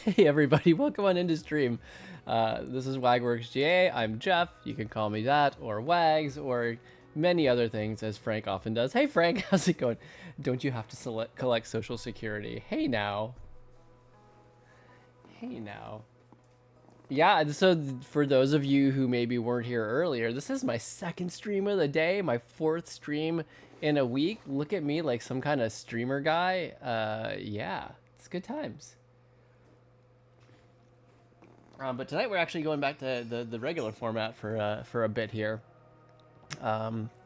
Hey everybody, welcome on into stream. This is WagWorksGA. I'm Jeff. You can call me that, or Wags, or many other things, as Frank often does. Hey Frank, how's it going? Don't you have to collect Social Security? Hey now. Hey now. Yeah, so for those of you who maybe weren't here earlier, this is my second stream of the day, my fourth stream in a week. Look at me like some kind of streamer guy. Yeah, it's good times. But tonight we're actually going back to the regular format for a bit here.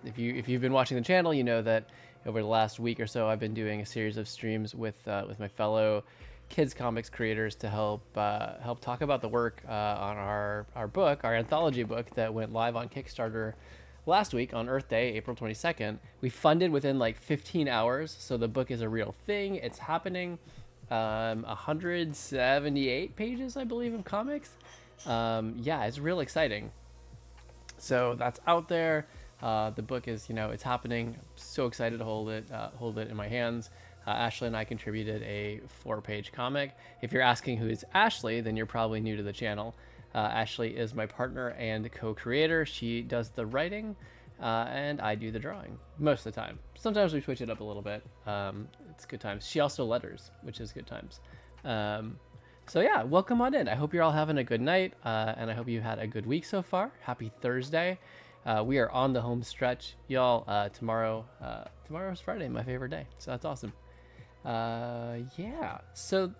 If you've been watching the channel, you know that over the last week or so I've been doing a series of streams with my fellow kids comics creators to help talk about the work on our book, our anthology book that went live on Kickstarter last week on Earth Day, April 22nd. We funded within like 15 hours, so the book is a real thing. It's happening. 178 pages, I believe, of comics. Yeah, it's real exciting. So that's out there. The book is, it's happening. I'm so excited to hold it in my hands. Ashley and I contributed a 4-page comic. If you're asking who is Ashley, then you're probably new to the channel. Ashley is my partner and co-creator. She does the writing, and I do the drawing most of the time. Sometimes we switch it up a little bit. It's good times. She also letters, which is good times. So yeah, welcome on in. I hope you're all having a good night, and I hope you had a good week so far. Happy Thursday. We are on the home stretch, y'all. Tomorrow's Friday, my favorite day, so that's awesome. Yeah. So,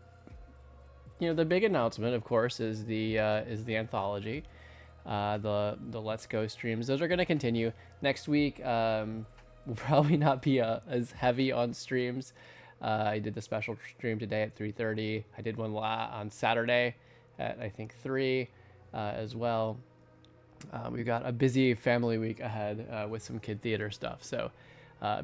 the big announcement, of course, is the anthology. The Let's Go streams. Those are going to continue next week. Will probably not be as heavy on streams. I did the special stream today at 3:30. I did one on Saturday at I think 3 as well. We've got a busy family week ahead with some kid theater stuff. So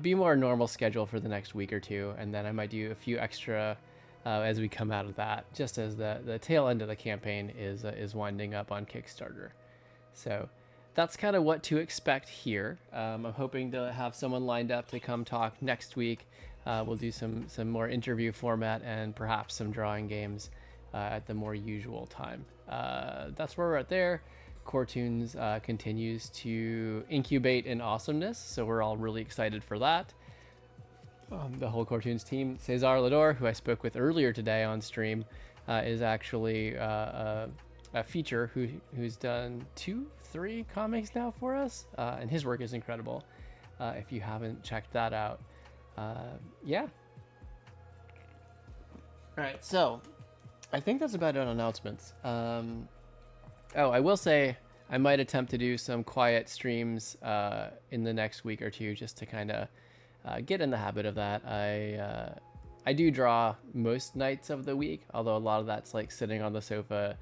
be more normal schedule for the next week or two, and then I might do a few extra as we come out of that, just as the tail end of the campaign is winding up on Kickstarter. So that's kind of what to expect here. I'm hoping to have someone lined up to come talk next week. We'll do some more interview format and perhaps some drawing games at the more usual time. That's where we're at there. Core Toons continues to incubate in awesomeness, so we're all really excited for that. The whole Core Toons team, Cesar Lador, who I spoke with earlier today on stream, is actually a feature who's done 2-3 comics now for us, and his work is incredible. If you haven't checked that out, yeah. All right, so I think that's about it on announcements. Oh, I will say I might attempt to do some quiet streams in the next week or two, just to kind of get in the habit of that. I do draw most nights of the week, although a lot of that's like sitting on the sofa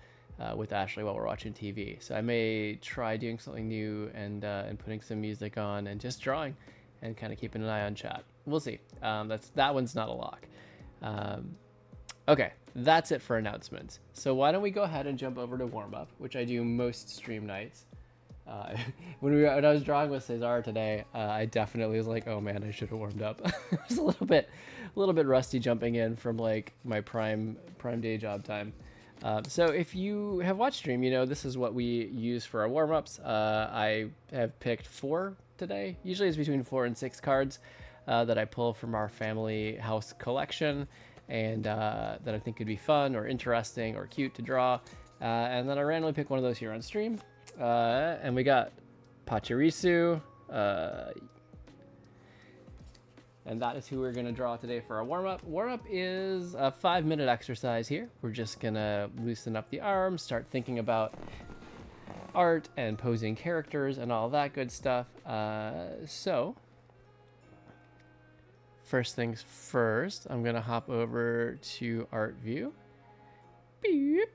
with Ashley while we're watching TV. So I may try doing something new and putting some music on and just drawing and kind of keeping an eye on chat. We'll see. That one's not a lock. Okay, that's it for announcements. So why don't we go ahead and jump over to warm up, which I do most stream nights. When I was drawing with Cesar today, I definitely was like, oh man, I should have warmed up. I was a little bit rusty jumping in from like my prime day job time. So if you have watched stream, this is what we use for our warm-ups. I have picked 4 today. Usually it's between 4 and 6 cards that I pull from our family house collection, and that I think could be fun or interesting or cute to draw. And then I randomly pick one of those here on stream. And we got Pachirisu. And that is who we're going to draw today for our warm-up. Warm-up is a 5-minute exercise here. We're just going to loosen up the arms, start thinking about art and posing characters and all that good stuff. So, first things first, I'm going to hop over to Art View. Beep.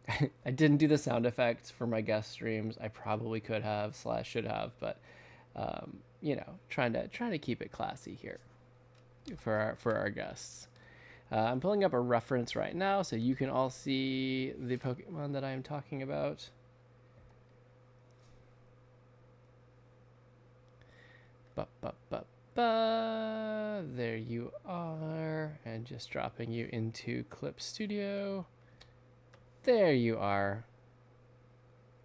I didn't do the sound effects for my guest streams. I probably could have / should have, but trying to keep it classy here for our guests. I'm pulling up a reference right now so you can all see the Pokemon that I am talking about. There There you are. And just dropping you into Clip Studio. There you are.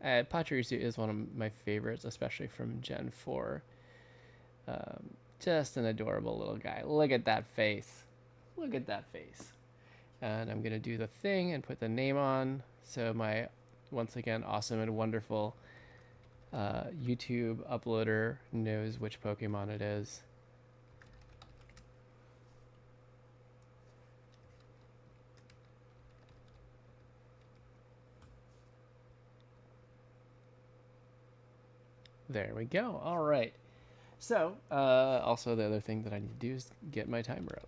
Pachirisu is one of my favorites, especially from Gen 4. Just an adorable little guy. Look at that face. Look at that face. And I'm going to do the thing and put the name on. So my, once again, awesome and wonderful YouTube uploader knows which Pokemon it is. There we go. All right. So, also the other thing that I need to do is get my timer up.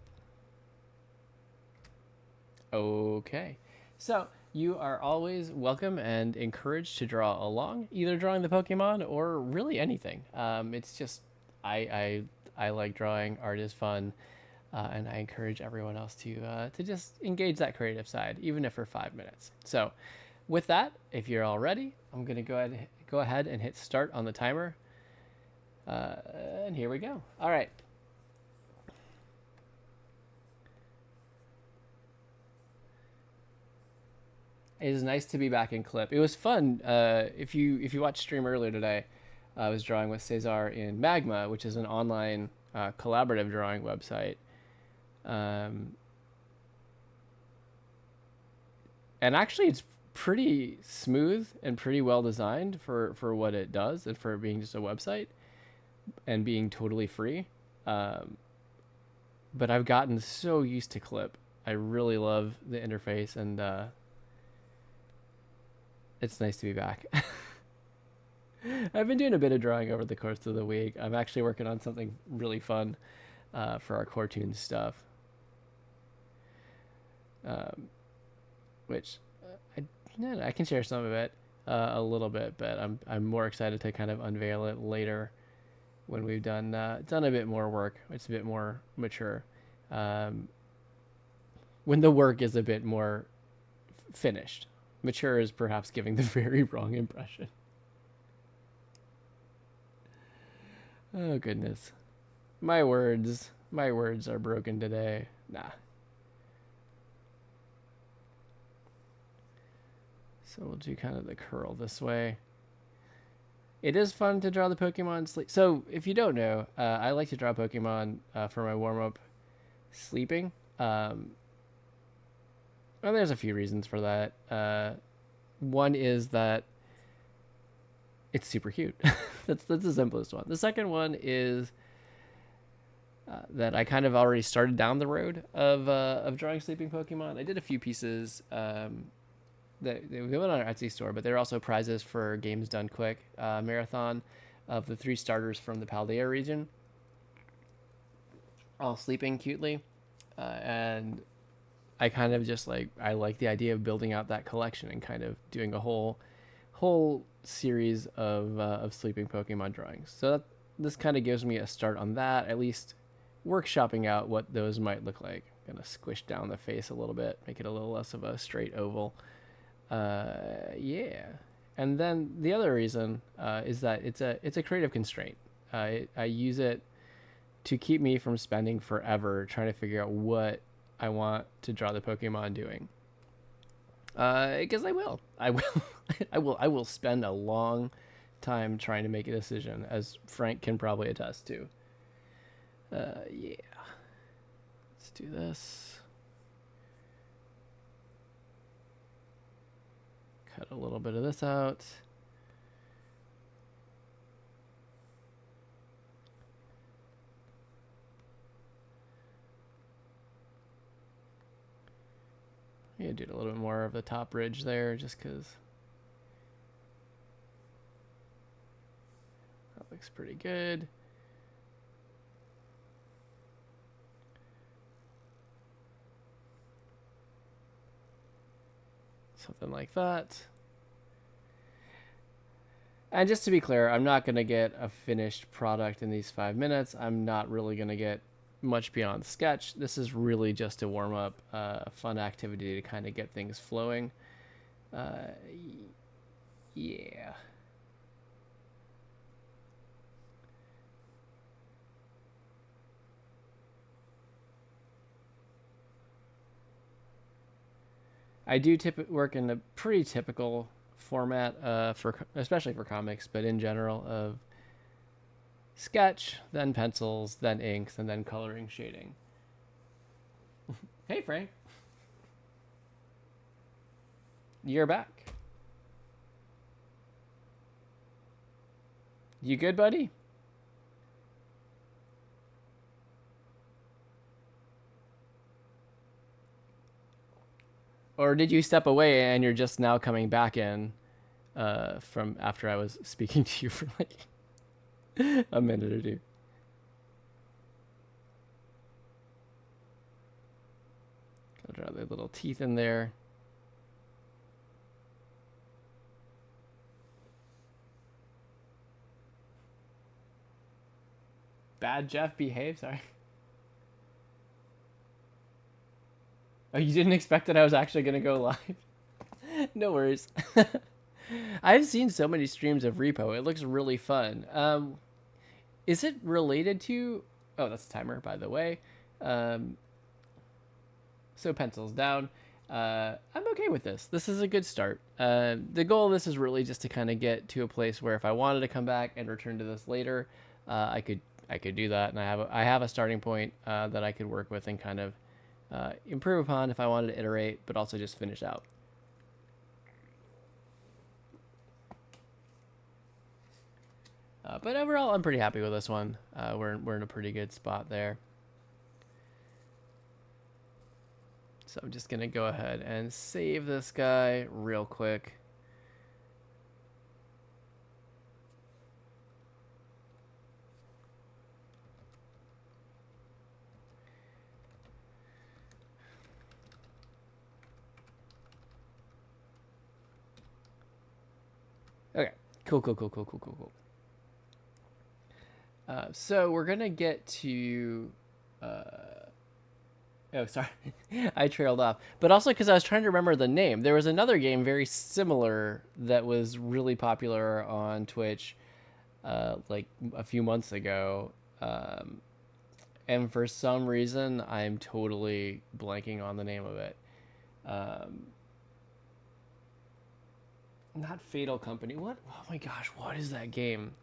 Okay. So, you are always welcome and encouraged to draw along, either drawing the Pokemon or really anything. It's just, I like drawing. Art is fun. And I encourage everyone else to just engage that creative side, even if for 5 minutes. So, with that, if you're all ready, I'm going to go ahead and hit start on the timer. And here we go. All right. It is nice to be back in Clip. It was fun. If you watched stream earlier today, I was drawing with Cesar in Magma, which is an online collaborative drawing website. And actually, it's pretty smooth and pretty well designed for what it does and for it being just a website and being totally free. But I've gotten so used to Clip. I really love the interface, and it's nice to be back. I've been doing a bit of drawing over the course of the week. I'm actually working on something really fun for our Core Toons stuff, which I can share some of it a little bit, but I'm more excited to kind of unveil it later when we've done a bit more work. It's a bit more mature. When the work is a bit more finished. Mature is perhaps giving the very wrong impression. Oh goodness. My words are broken today. Nah. So we'll do kind of the curl this way. It is fun to draw the Pokemon sleep. So if you don't know, I like to draw Pokemon for my warm-up sleeping. Well, there's a few reasons for that. One is that it's super cute. that's the simplest one. The second one is that I kind of already started down the road of drawing sleeping Pokemon. I did a few pieces that they went on our Etsy store, but there are also prizes for Games Done Quick marathon of the 3 starters from the Paldea region, all sleeping cutely, and I kind of just I like the idea of building out that collection and kind of doing a whole series of sleeping Pokemon drawings. So this kind of gives me a start on that, at least workshopping out what those might look like. I'm gonna squish down the face a little bit, make it a little less of a straight oval. Yeah. And then the other reason is that it's a creative constraint. I use it to keep me from spending forever trying to figure out what I want to draw the Pokemon doing. Because I will spend a long time trying to make a decision, as Frank can probably attest to. Yeah. Let's do this. Cut a little bit of this out. Yeah, do a little bit more of the top ridge there, just because that looks pretty good. Something like that. And just to be clear, I'm not going to get a finished product in these 5 minutes. I'm not really going to get much beyond sketch. This is really just a warm up, a fun activity to kind of get things flowing. Yeah. I do work in a pretty typical format especially for comics, but in general of sketch, then pencils, then inks, and then coloring shading. Hey Frank, you're back. You good, buddy? Or did you step away and you're just now coming back in from after I was speaking to you for like a minute or two? Gotta draw the little teeth in there. Bad Jeff behave, sorry. Oh, you didn't expect that I was actually gonna go live? No worries. I've seen so many streams of Repo. It looks really fun. Is it related to... Oh, that's the timer, by the way. So pencils down. I'm okay with this. This is a good start. The goal of this is really just to kind of get to a place where if I wanted to come back and return to this later, I could do that, and I have a starting point that I could work with and kind of improve upon if I wanted to iterate, but also just finish out. But overall, I'm pretty happy with this one. We're in a pretty good spot there. So I'm just gonna go ahead and save this guy real quick. Okay, cool. So we're gonna get to oh, sorry. I trailed off. But also because I was trying to remember the name. There was another game very similar that was really popular on Twitch like a few months ago. And for some reason, I'm totally blanking on the name of it. Not Fatal Company. What? Oh my gosh, what is that game?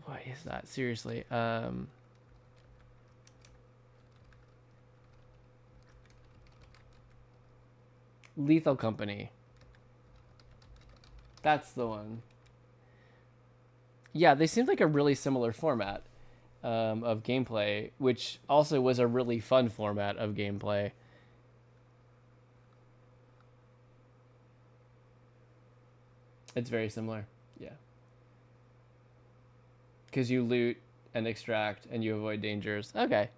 What is that? Seriously. Lethal Company. That's the one. Yeah, they seemed like a really similar format of gameplay, which also was a really fun format of gameplay. It's very similar, yeah. Because you loot and extract and you avoid dangers. Okay.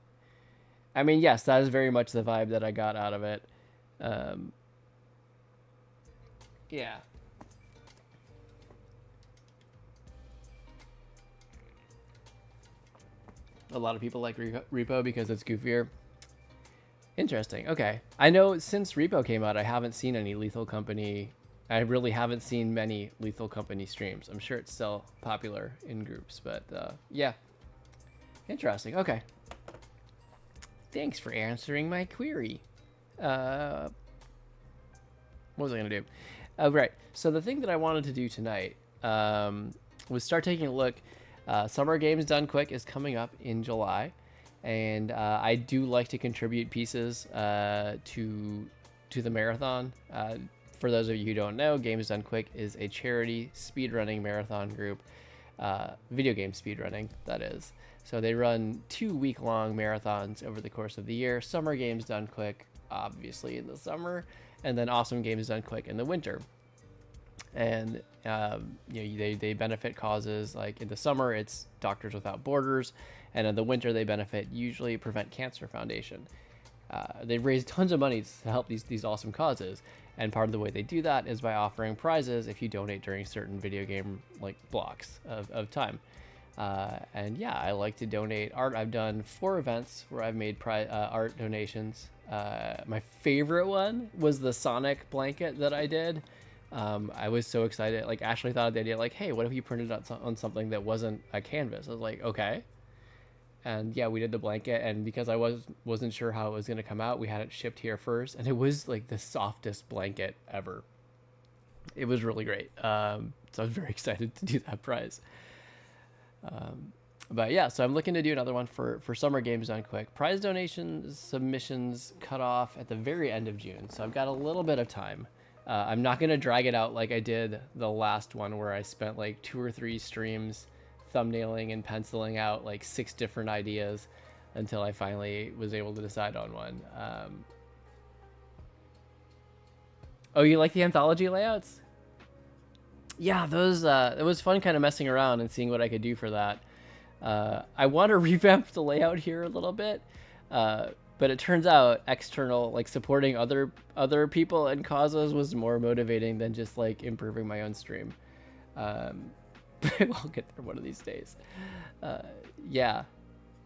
I mean, yes, that is very much the vibe that I got out of it. Yeah. A lot of people like Repo because it's goofier. Interesting. Okay. I know since Repo came out, I haven't seen any Lethal Company. I really haven't seen many Lethal Company streams. I'm sure it's still popular in groups, but yeah. Interesting. Okay. Thanks for answering my query. What was I going to do? Right. So the thing that I wanted to do tonight was start taking a look. Summer Games Done Quick is coming up in July, and I do like to contribute pieces to the marathon. For those of you who don't know, Games Done Quick is a charity speedrunning marathon group, video game speedrunning, that is. So they run 2-week-long marathons over the course of the year. Summer Games Done Quick, obviously in the summer, and then Awesome Games Done Quick in the winter. And they benefit causes like in the summer it's Doctors Without Borders, and in the winter they benefit usually Prevent Cancer Foundation. They've raised tons of money to help these awesome causes, and part of the way they do that is by offering prizes if you donate during certain video game like blocks of time. And yeah, I like to donate art. I've done 4 events where I've made art donations. My favorite one was the Sonic blanket that I did. I was so excited. Like Ashley thought of the idea, like, hey, what if you printed on something that wasn't a canvas? I was like, okay. And yeah, we did the blanket, and because I wasn't sure how it was going to come out, we had it shipped here first, and it was like the softest blanket ever. It was really great. So I was very excited to do that prize. But yeah, so I'm looking to do another one for Summer Games Done Quick. Prize donations submissions cut off at the very end of June, so I've got a little bit of time. I'm not going to drag it out like I did the last one, where I spent like 2 or 3 streams thumbnailing and penciling out like 6 different ideas until I finally was able to decide on one. Oh, you like the anthology layouts? Yeah, those it was fun kind of messing around and seeing what I could do for that. I want to revamp the layout here a little bit, but it turns out external, like supporting other people and causes, was more motivating than just like improving my own stream. I'll get there one of these days. Yeah,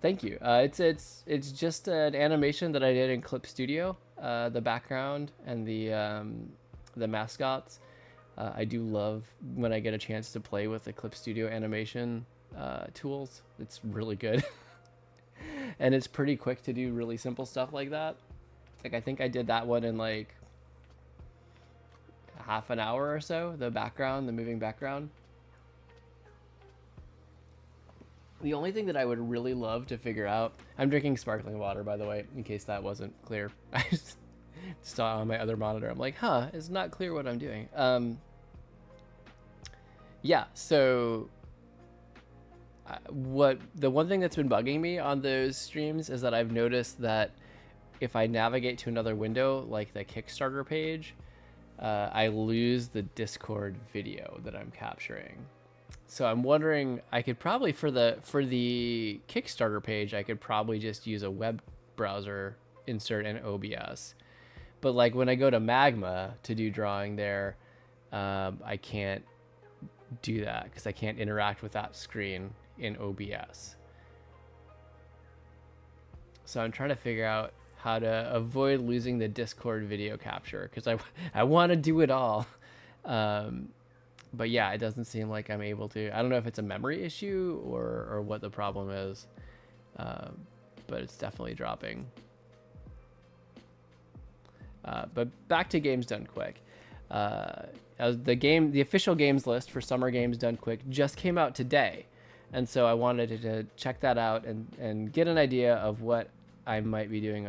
thank you. It's just an animation that I did in Clip Studio. The background and the mascots. I do love when I get a chance to play with the Clip Studio animation tools. It's really good. And it's pretty quick to do really simple stuff like that. Like I think I did that one in like half an hour or so, the moving background. The only thing that I would really love to figure out, I'm drinking sparkling water, by the way, in case that wasn't clear. I just saw on my other monitor. I'm like, it's not clear what I'm doing. Yeah, so the one thing that's been bugging me on those streams is that I've noticed that if I navigate to another window, like the Kickstarter page, I lose the Discord video that I'm capturing. So I'm wondering, I could probably for the Kickstarter page, I could probably just use a web browser insert in OBS. But like when I go to Magma to do drawing there, I can't do that because I can't interact with that screen in OBS. So I'm trying to figure out how to avoid losing the Discord video capture, because I want to do it all. But yeah, it doesn't seem like I'm able to. I don't know if it's a memory issue or what the problem is, but it's definitely dropping. But back to Games Done Quick. The official games list for Summer Games Done Quick just came out today, and so I wanted to check that out and get an idea of what I might be doing,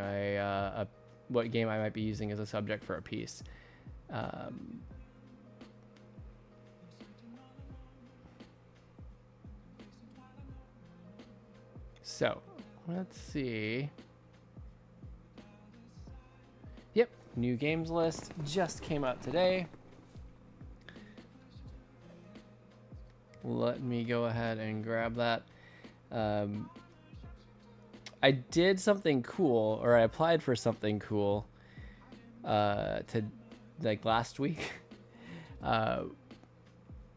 what game I might be using as a subject for a piece. So let's see. Yep, new games list just came out today. Let me go ahead and grab that. I did something cool, or I applied for something cool to like last week,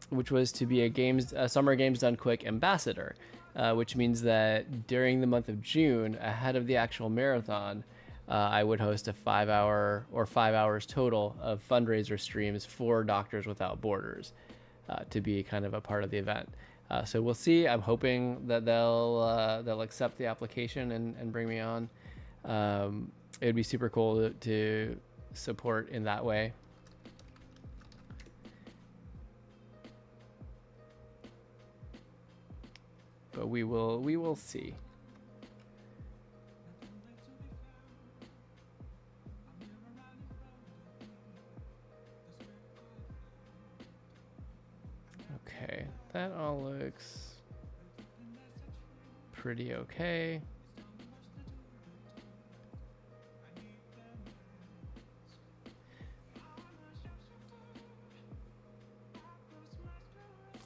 which was to be a Summer Games Done Quick ambassador, which means that during the month of June, ahead of the actual marathon, I would host a 5 hours total of fundraiser streams for Doctors Without Borders, to be kind of a part of the event. So we'll see. I'm hoping that they'll accept the application and bring me on. It would be super cool to support in that way. But we will see. Okay, that all looks pretty okay.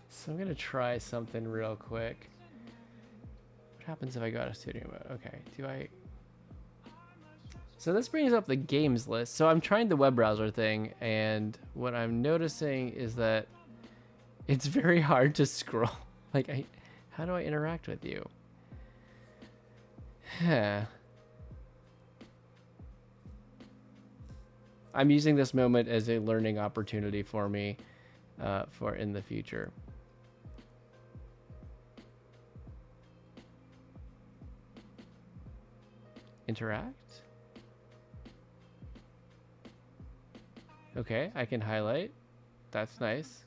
So I'm gonna try something real quick. What happens if I go out of studio mode? Okay, so this brings up the games list. So I'm trying the web browser thing, and what I'm noticing is that it's very hard to scroll. Like, how do I interact with you? I'm using this moment as a learning opportunity for me, for in the future. Interact. Okay, I can highlight. That's nice.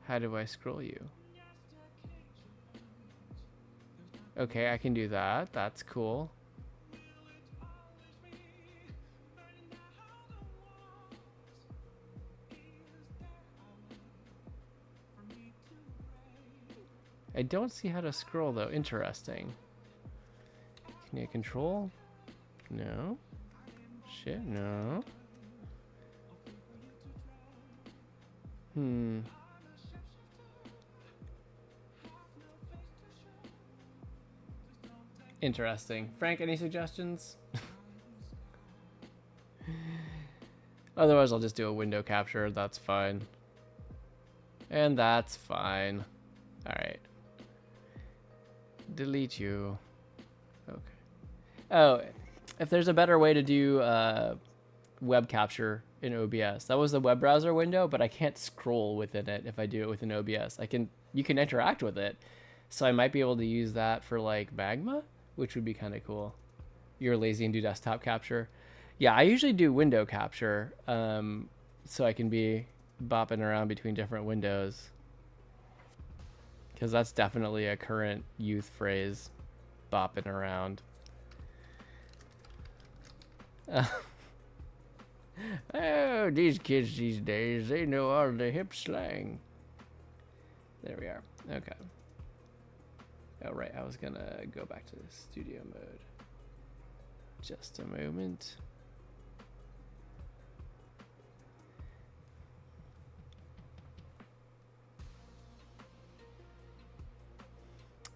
How do I scroll you? Okay, I can do that. That's cool. I don't see how to scroll though. Interesting. Can you control? No. Shit, no. Interesting. Frank, any suggestions? Otherwise, I'll just do a window capture. That's fine. And that's fine. All right. Delete you. Okay. Oh, if there's a better way to do web capture in OBS. That was the web browser window, but I can't scroll within it if I do it within OBS. You can interact with it. So I might be able to use that for like Magma, which would be kind of cool. You're lazy and do desktop capture. Yeah, I usually do window capture, so I can be bopping around between different windows. Because that's definitely a current youth phrase, bopping around. Oh, these kids these days, they know all the hip slang. There we are. Okay. Oh, right. I was going to go back to the studio mode. Just a moment.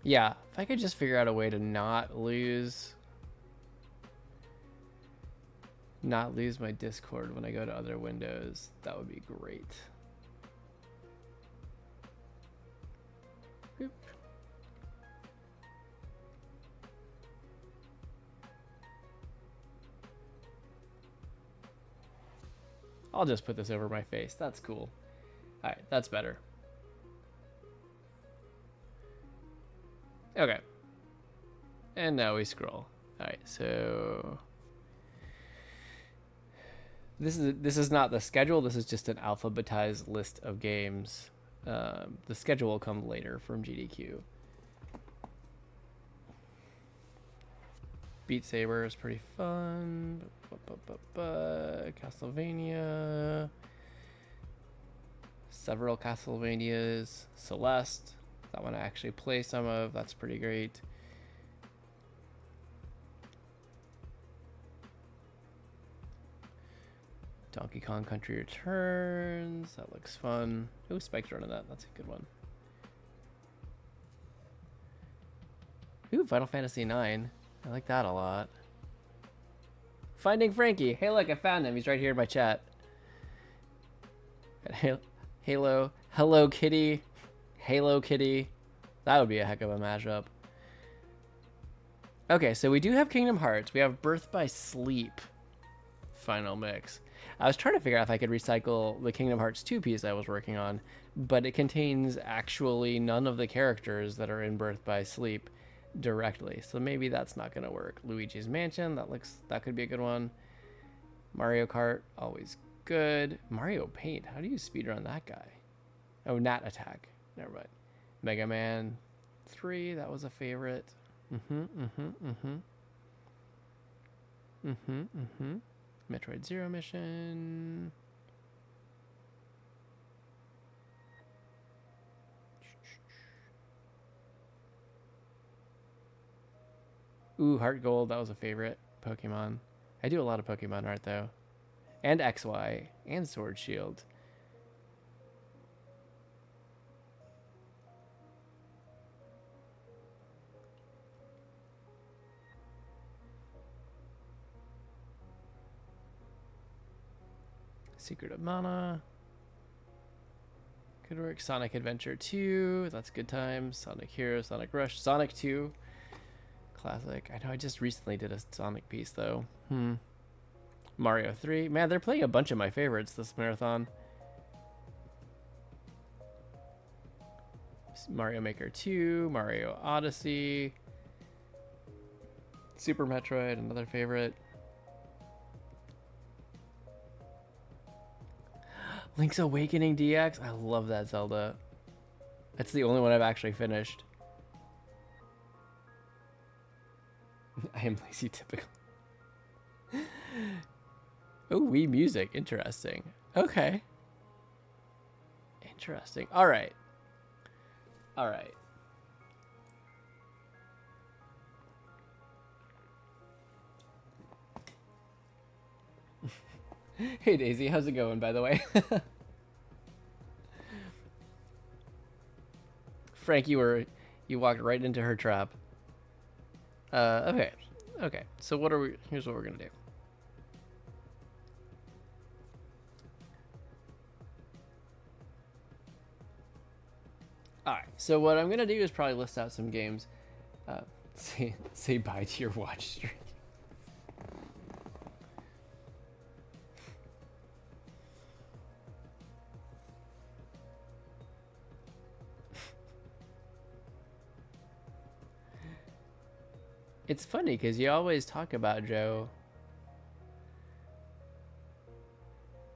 Yeah, if I could just figure out a way to not lose my Discord when I go to other windows, that would be great. Boop. I'll just put this over my face. That's cool. All right, that's better. Okay. And now we scroll. All right, so this is not the schedule. This is just an alphabetized list of games. The schedule will come later from GDQ. Beat Saber is pretty fun. Castlevania. Several Castlevanias. Celeste. That one I actually play some of. That's pretty great. Donkey Kong Country Returns. That looks fun. Oh, Spike's running that. That's a good one. Ooh, Final Fantasy IX. I like that a lot. Finding Frankie. Hey, look, I found him. He's right here in my chat. Halo. Hello Kitty. Halo Kitty. That would be a heck of a mashup. Okay, so we do have Kingdom Hearts. We have Birth by Sleep. Final mix. I was trying to figure out if I could recycle the Kingdom Hearts 2 piece I was working on, but it contains actually none of the characters that are in Birth by Sleep directly, so maybe that's not going to work. Luigi's Mansion, that could be a good one. Mario Kart, always good. Mario Paint, how do you speedrun that guy? Oh, Nat Attack, never mind. Mega Man 3, that was a favorite. Metroid Zero Mission. Ooh, Heart Gold, that was a favorite. Pokemon. I do a lot of Pokemon art though. And XY. And Sword Shield. Secret of Mana. Good work. Sonic Adventure 2. That's good times. Sonic Heroes, Sonic Rush, Sonic 2. Classic. I know I just recently did a Sonic piece though. Mario 3. Man, they're playing a bunch of my favorites this marathon. Mario Maker 2, Mario Odyssey, Super Metroid, another favorite. Link's Awakening DX. I love that Zelda. That's the only one I've actually finished. I am lazy typical. Oh, Wii music. Interesting. Okay. Interesting. All right. All right. Hey Daisy, how's it going, by the way? Frank, you walked right into her trap. Okay. Okay. So here's what we're gonna do. Alright, so what I'm gonna do is probably list out some games. Say bye to your watch stream. It's funny because you always talk about Joe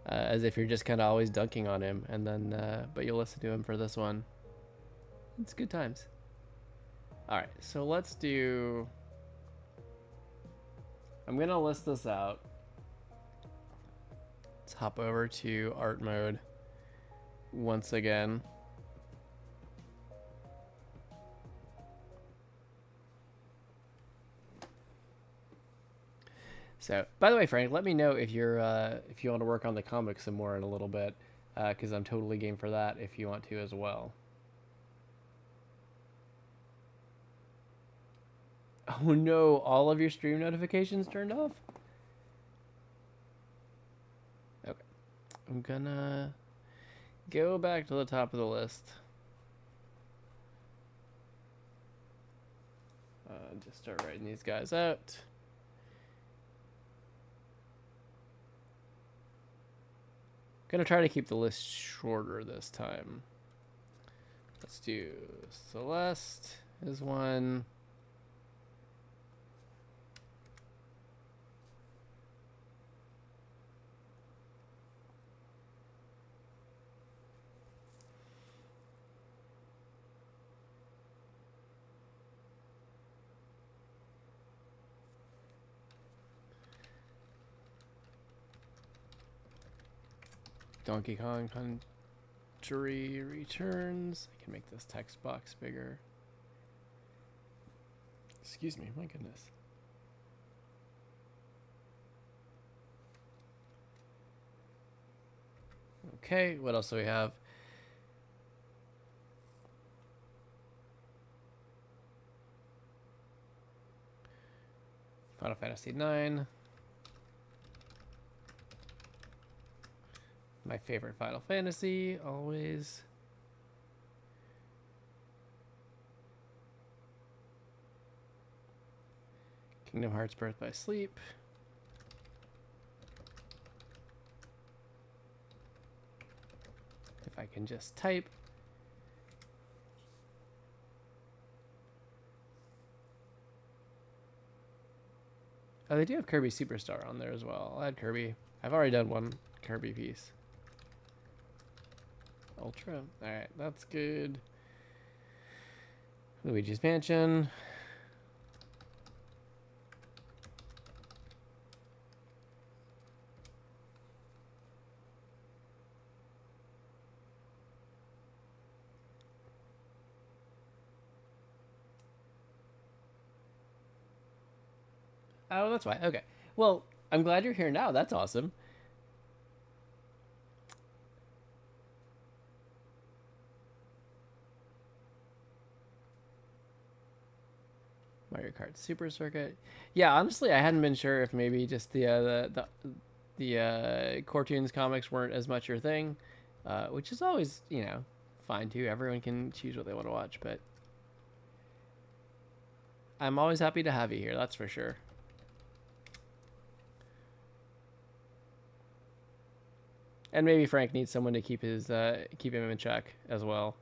as if you're just kind of always dunking on him, and then but you'll listen to him for this one. It's good times. All right, so let's do. I'm gonna list this out. Let's hop over to art mode once again. So, by the way, Frank, let me know if if you want to work on the comics some more in a little bit, because I'm totally game for that if you want to as well. Oh no, all of your stream notifications turned off? Okay. I'm gonna go back to the top of the list. Just start writing these guys out. Gonna try to keep the list shorter this time. Let's do Celeste is one. Donkey Kong Country Returns. I can make this text box bigger. Excuse me, my goodness. Okay, what else do we have? Final Fantasy IX. My favorite Final Fantasy, always. Kingdom Hearts Birth by Sleep. If I can just type. Oh, they do have Kirby Superstar on there as well. I'll add Kirby. I've already done one Kirby piece. Ultra. Alright, that's good. Luigi's Mansion. Oh, that's why. Okay. Well, I'm glad you're here now. That's awesome. Mario Kart Super Circuit. Yeah, honestly, I hadn't been sure if maybe just the Core Toons comics weren't as much your thing, which is always, you know, fine too. Everyone can choose what they want to watch, but I'm always happy to have you here. That's for sure. And maybe Frank needs someone to keep his keep him in check as well,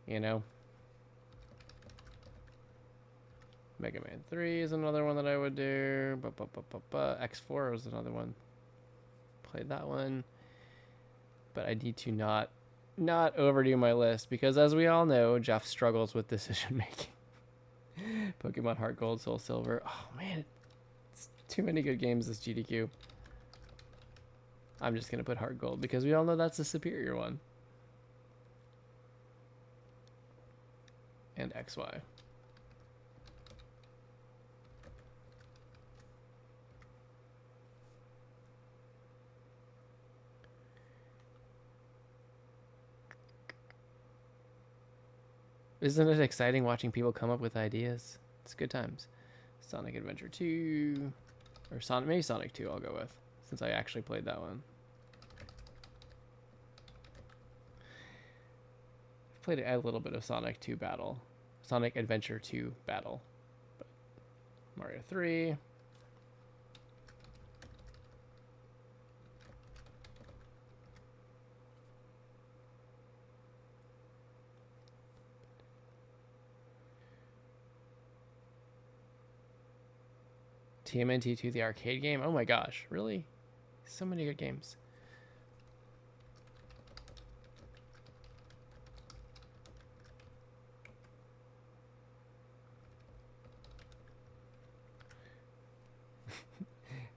you know. Mega Man 3 is another one that I would do. X4 is another one. Played that one. But I need to not overdo my list because, as we all know, Jeff struggles with decision making. Pokemon Heart Gold, Soul Silver. Oh man, it's too many good games this GDQ. I'm just gonna put Heart Gold because we all know that's the superior one. And XY. Isn't it exciting watching people come up with ideas? It's good times. Sonic Adventure 2. Or Sonic, maybe Sonic 2 I'll go with, since I actually played that one. I've played a little bit of Sonic 2 Battle. Sonic Adventure 2 Battle. But Mario 3. TMNT 2, the arcade game. Oh my gosh, really? So many good games.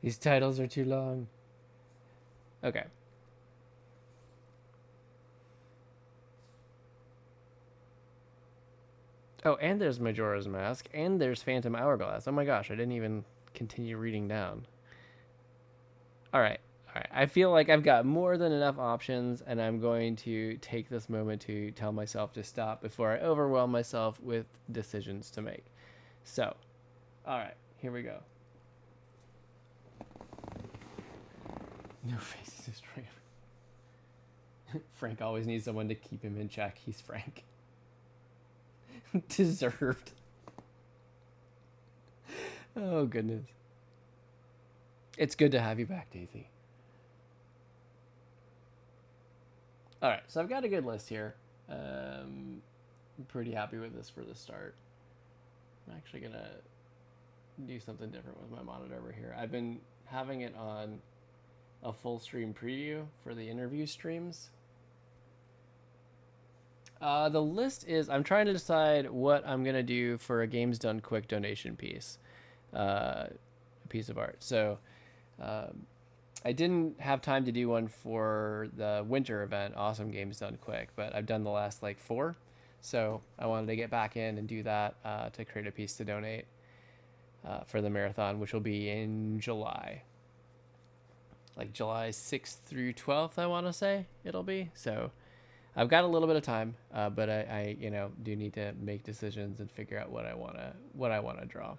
These titles are too long. Okay. Oh, and there's Majora's Mask, and there's Phantom Hourglass. Oh my gosh, I didn't even continue reading down. All right. I feel like I've got more than enough options, and I'm going to take this moment to tell myself to stop before I overwhelm myself with decisions to make. So, all right, here we go. No faces is Frank. Frank always needs someone to keep him in check. He's Frank. Deserved. Oh, goodness. It's good to have you back, Daisy. All right, so I've got a good list here. I'm pretty happy with this for the start. I'm actually going to do something different with my monitor over here. I've been having it on a full stream preview for the interview streams. The list is, I'm trying to decide what I'm going to do for a Games Done Quick donation piece. A piece of art. So I didn't have time to do one for the winter event, Awesome Games Done Quick, but I've done the last like 4. So I wanted to get back in and do that to create a piece to donate for the marathon, which will be in July. Like July 6th through 12th, I want to say it'll be. So I've got a little bit of time, but I do need to make decisions and figure out what I want to draw.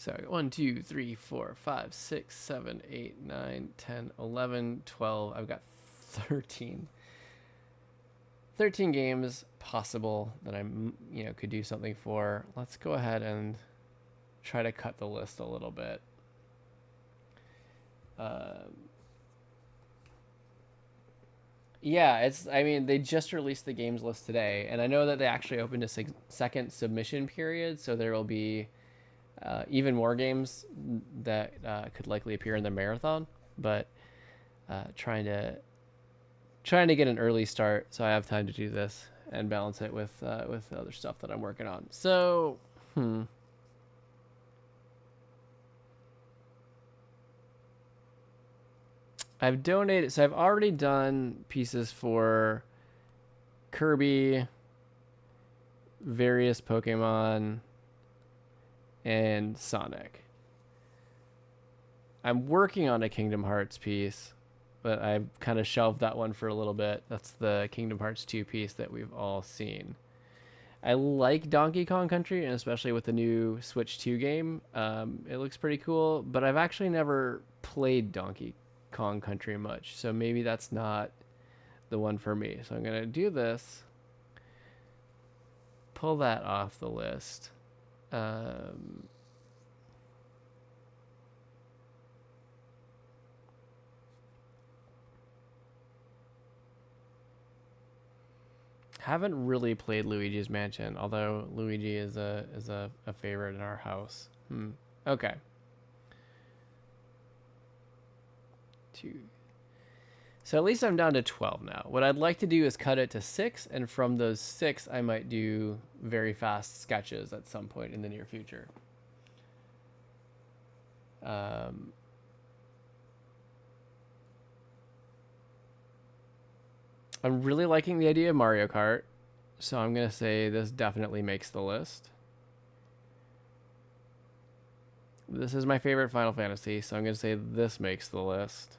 So 1, 2, 3, 4, 5, 6, 7, 8, 9, 10, 11, 12. I've got 13 games possible that I could do something for. Let's go ahead and try to cut the list a little bit. Yeah, they just released the games list today, and I know that they actually opened a second submission period, so there will be even more games that could likely appear in the marathon, but trying to get an early start so I have time to do this and balance it with other stuff that I'm working on. So, I've donated, so I've already done pieces for Kirby, various Pokemon, and Sonic. I'm working on a Kingdom Hearts piece, but I've kind of shelved that one for a little bit. That's the Kingdom Hearts 2 piece that we've all seen. I like Donkey Kong Country, and especially with the new Switch 2 game. It looks pretty cool, but I've actually never played Donkey Kong Country much, so maybe that's not the one for me. So I'm going to do this, pull that off the list. Haven't really played Luigi's Mansion, although Luigi is a favorite in our house. Okay. 2. So at least I'm down to 12 now. What I'd like to do is cut it to 6, and from those 6, I might do very fast sketches at some point in the near future. I'm really liking the idea of Mario Kart, so I'm going to say this definitely makes the list. This is my favorite Final Fantasy, so I'm going to say this makes the list.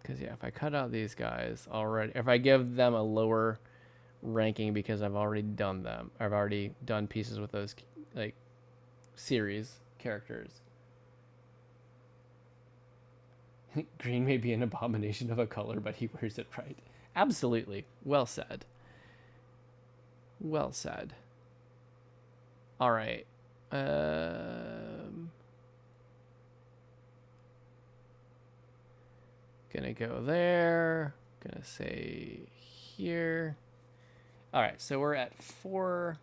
Because, yeah, if I cut out these guys already, if I give them a lower ranking because I've already done them, I've already done pieces with those, like, series characters. Green may be an abomination of a color, but he wears it right. Absolutely. Well said. Well said. All right. Gonna go there. Gonna say here. All right, so we're at 4.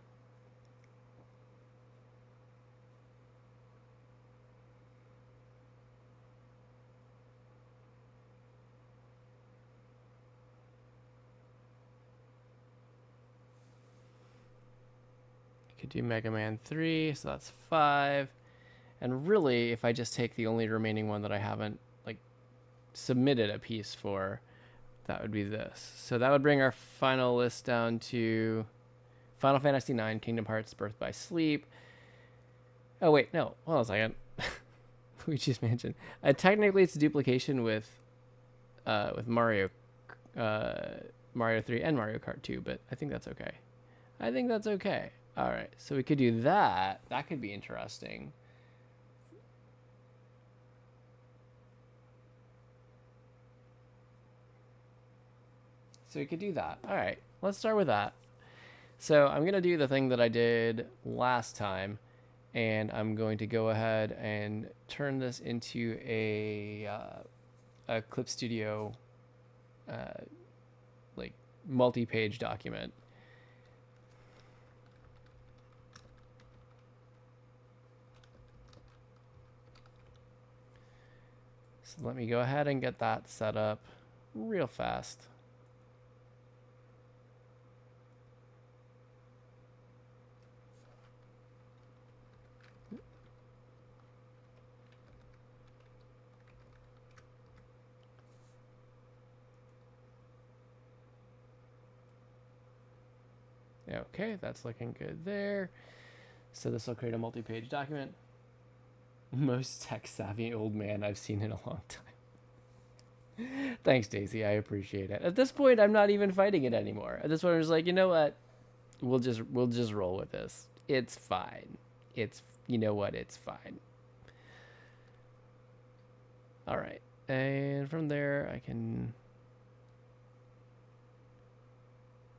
Could do Mega Man 3, so that's 5. And really, if I just take the only remaining one that I haven't like submitted a piece for, that would be this. So that would bring our final list down to Final Fantasy IX, Kingdom Hearts, Birth by Sleep. Oh wait, no, hold on a second. Luigi's Mansion. Technically, it's a duplication with Mario 3 and Mario Kart 2, but I think that's okay. I think that's okay. All right, so we could do that. That could be interesting. So we could do that. All right, let's start with that. So I'm going to do the thing that I did last time, and I'm going to go ahead and turn this into a Clip Studio like multi-page document. So let me go ahead and get that set up real fast. Okay, that's looking good there. So this will create a multi-page document. Most tech-savvy old man I've seen in a long time. Thanks, Daisy. I appreciate it. At this point, I'm not even fighting it anymore. At this point, I'm just like, you know what? We'll just roll with this. It's fine. It's, you know what? It's fine. All right, and from there, I can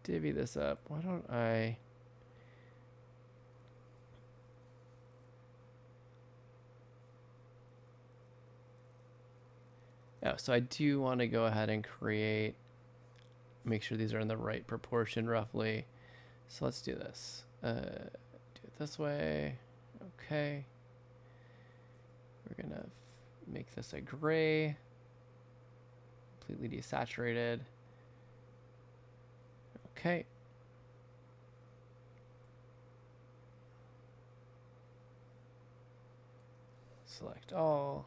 divvy this up. Why don't I? Oh, so I do want to go ahead and make sure these are in the right proportion roughly. So let's do this. Do it this way. Okay. We're gonna make this a gray, completely desaturated. Okay. Select all.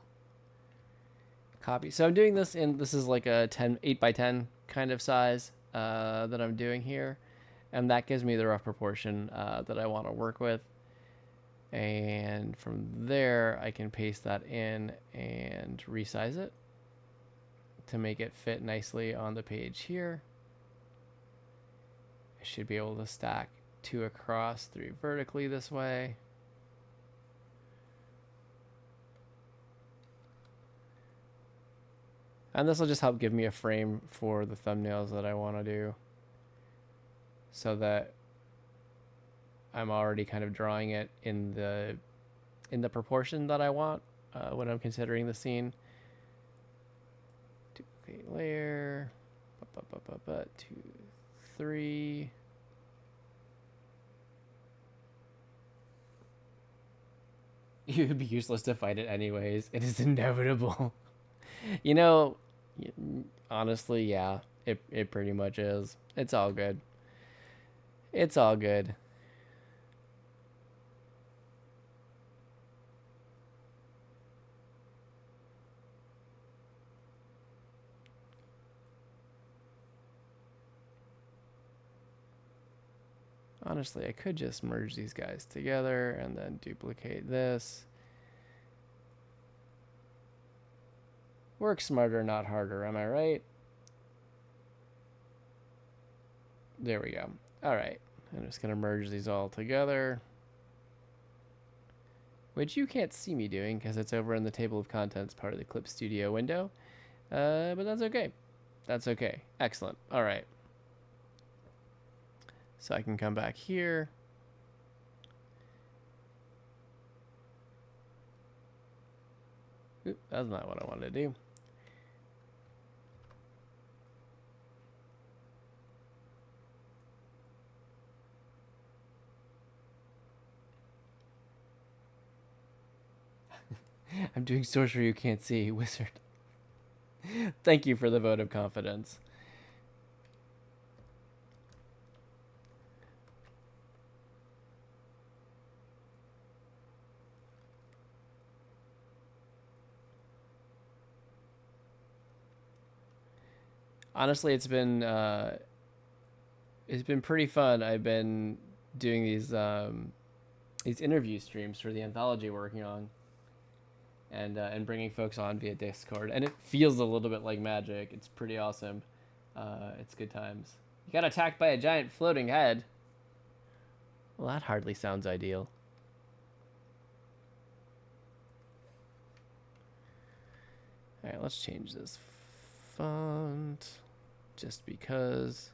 Copy. So I'm doing this this is like a 8 by 10 kind of size that I'm doing here. And that gives me the rough proportion that I want to work with. And from there, I can paste that in and resize it to make it fit nicely on the page here. I should be able to stack 2 across, 3 vertically this way. And this will just help give me a frame for the thumbnails that I want to do, so that I'm already kind of drawing it in the proportion that I want when I'm considering the scene. Duplicate layer. 2, 3. It would be useless to fight it anyways. It is inevitable. You know, honestly, yeah, it pretty much is. It's all good. It's all good. Honestly, I could just merge these guys together and then duplicate this. Work smarter, not harder, am I right? There we go. All right, I'm just gonna merge these all together, which you can't see me doing because it's over in the table of contents part of the Clip Studio window, but that's okay. That's okay. Excellent. All right. So I can come back here. Oop, that's not what I wanted to do. I'm doing sorcery you can't see, wizard. Thank you for the vote of confidence. Honestly, it's been pretty fun. I've been doing these interview streams for the anthology we're working on, and bringing folks on via Discord, and it feels a little bit like magic. It's pretty awesome. It's good times. You got attacked by a giant floating head. Well, that hardly sounds ideal. All right, let's change this font just because.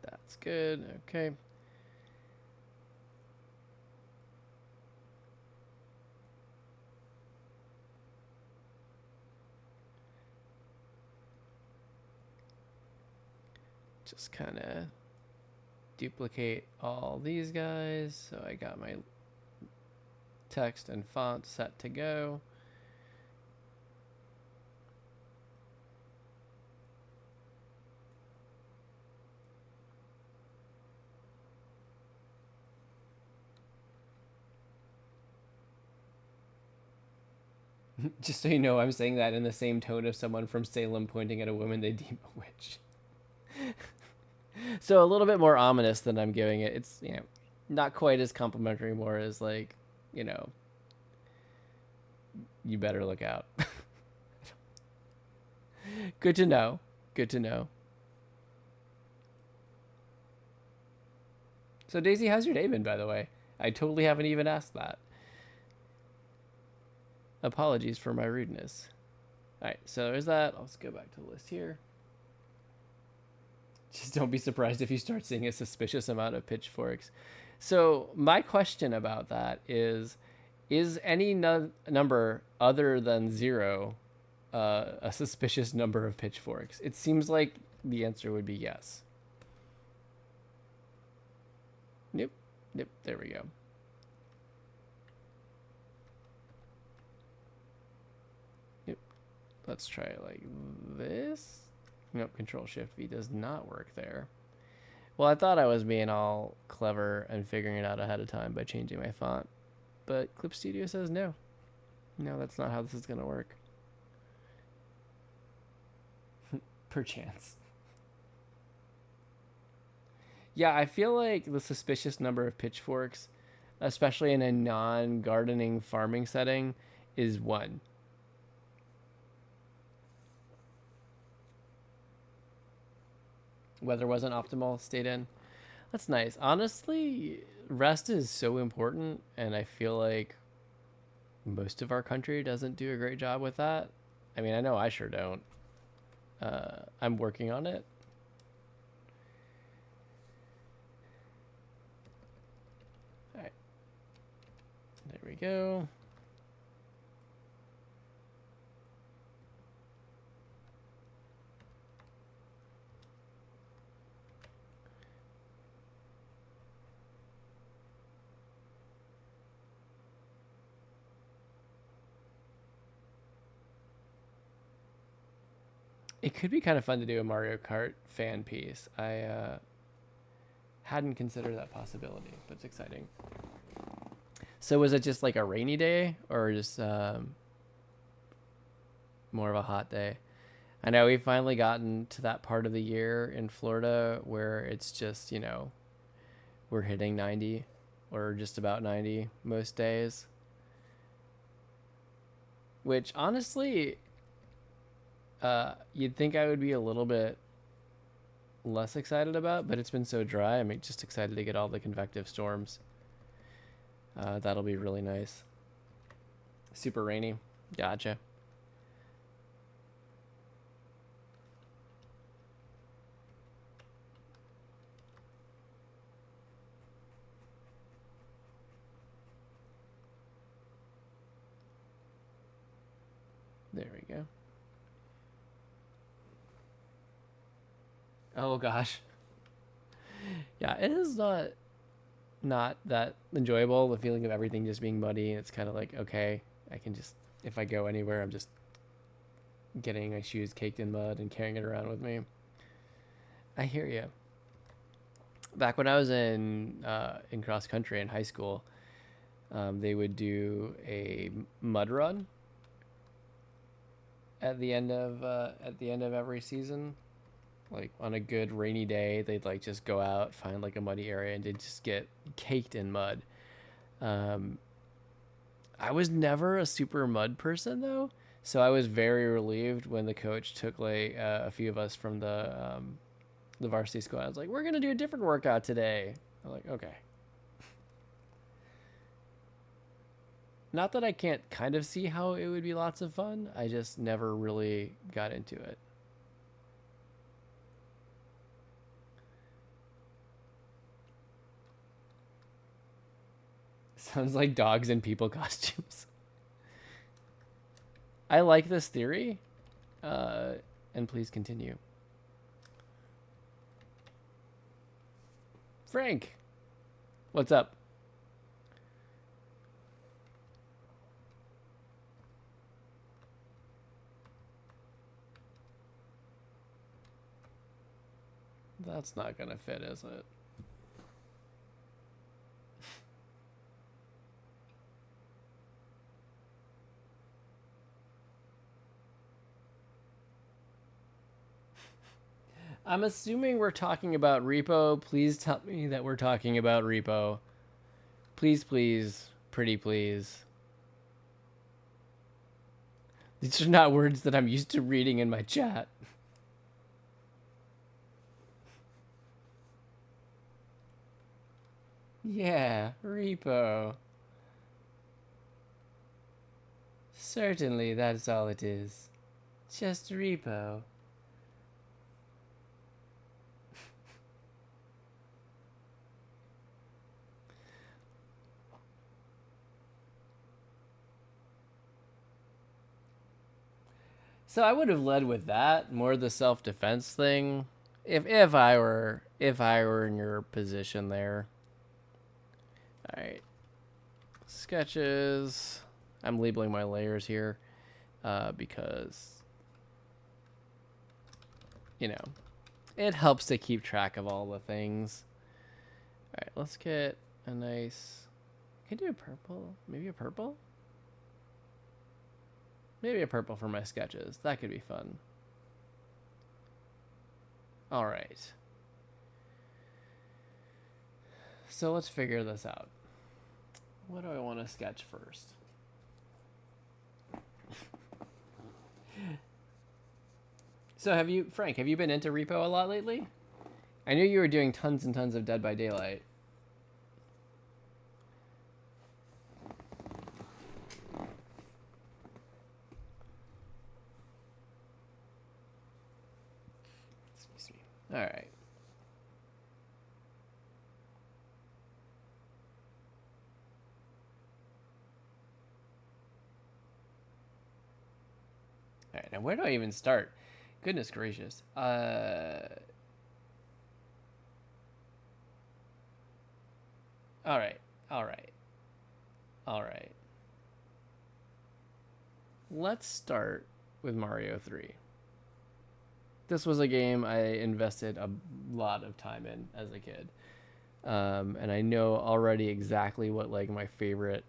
That's good. Okay. Just kind of duplicate all these guys. So I got my text and font set to go. Just so you know, I'm saying that in the same tone of someone from Salem pointing at a woman they deem a witch. So a little bit more ominous than I'm giving it. It's, you know, not quite as complimentary, more as like, you know, you better look out. Good to know. Good to know. So Daisy, how's your day been, by the way? I totally haven't even asked that. Apologies for my rudeness. All right, so there's that. Let's go back to the list here. Just don't be surprised if you start seeing a suspicious amount of pitchforks. So my question about that is any number other than 0 a suspicious number of pitchforks? It seems like the answer would be yes. Nope. Nope. There we go. Yep. Let's try it like this. Nope, Control-Shift-V does not work there. Well, I thought I was being all clever and figuring it out ahead of time by changing my font. But Clip Studio says no. No, that's not how this is going to work. Perchance. Yeah, I feel like the suspicious number of pitchforks, especially in a non-gardening farming setting, is 1. Weather wasn't optimal, stayed in. That's nice. Honestly, rest is so important, and I feel like most of our country doesn't do a great job with that. I mean, I know I sure don't. I'm working on it. go. It could be kind of fun to do a Mario Kart fan piece. I hadn't considered that possibility, but it's exciting. So was it just like a rainy day or just more of a hot day? I know we've finally gotten to that part of the year in Florida where it's just, we're hitting 90 or just about 90 most days. Which honestly, you'd think I would be a little bit less excited about, but it's been so dry. I'm just excited to get all the convective storms. That'll be really nice. Super rainy. Gotcha. There we go. Oh gosh. Yeah, it is not that enjoyable, the feeling of everything just being muddy. It's kind of like, okay, I can just, if I go anywhere, I'm just getting my shoes caked in mud and carrying it around with me. I hear you. Back when I was in cross country in high school, they would do a mud run at the end of every season. Like on a good rainy day, they'd like just go out, find like a muddy area, and they'd just get caked in mud. I was never a super mud person though, so I was very relieved when the coach took like a few of us from the varsity squad. I was like, "We're gonna do a different workout today." I'm like, "Okay." Not that I can't kind of see how it would be lots of fun. I just never really got into it. Sounds like dogs in people costumes. I like this theory. And please continue. Frank, what's up? That's not gonna fit, is it? I'm assuming we're talking about repo. Please tell me that we're talking about repo. Please, please, pretty please. These are not words that I'm used to reading in my chat. Yeah, repo. Certainly, that's all it is. Just repo. So I would have led with that, more the self-defense thing. If I were in your position there. All right. Sketches. I'm labeling my layers here because it helps to keep track of all the things. All right, let's get a nice. Can I do a purple? Maybe a purple? Maybe a purple for my sketches. That could be fun. All right. So let's figure this out. What do I want to sketch first? So Frank, have you been into repo a lot lately? I knew you were doing tons and tons of Dead by Daylight. Excuse me. All right. All right, now where do I even start? Goodness gracious. All right, all right, all right. Let's start with Mario 3. This was a game I invested a lot of time in as a kid. And I know already exactly what like my favorite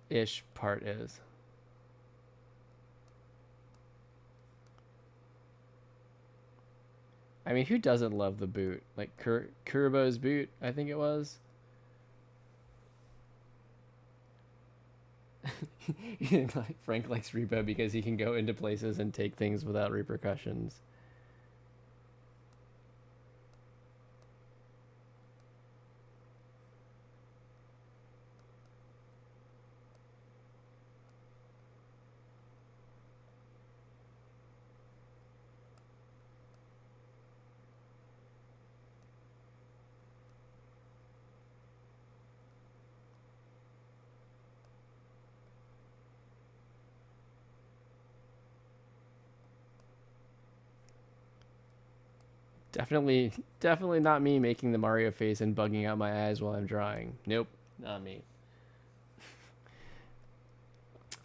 ish part is. I mean, who doesn't love the boot? Like Kuribo's boot, I think it was. Like Frank likes repo because he can go into places and take things without repercussions. Definitely not me making the Mario face and bugging out my eyes while I'm drawing. Nope, not me.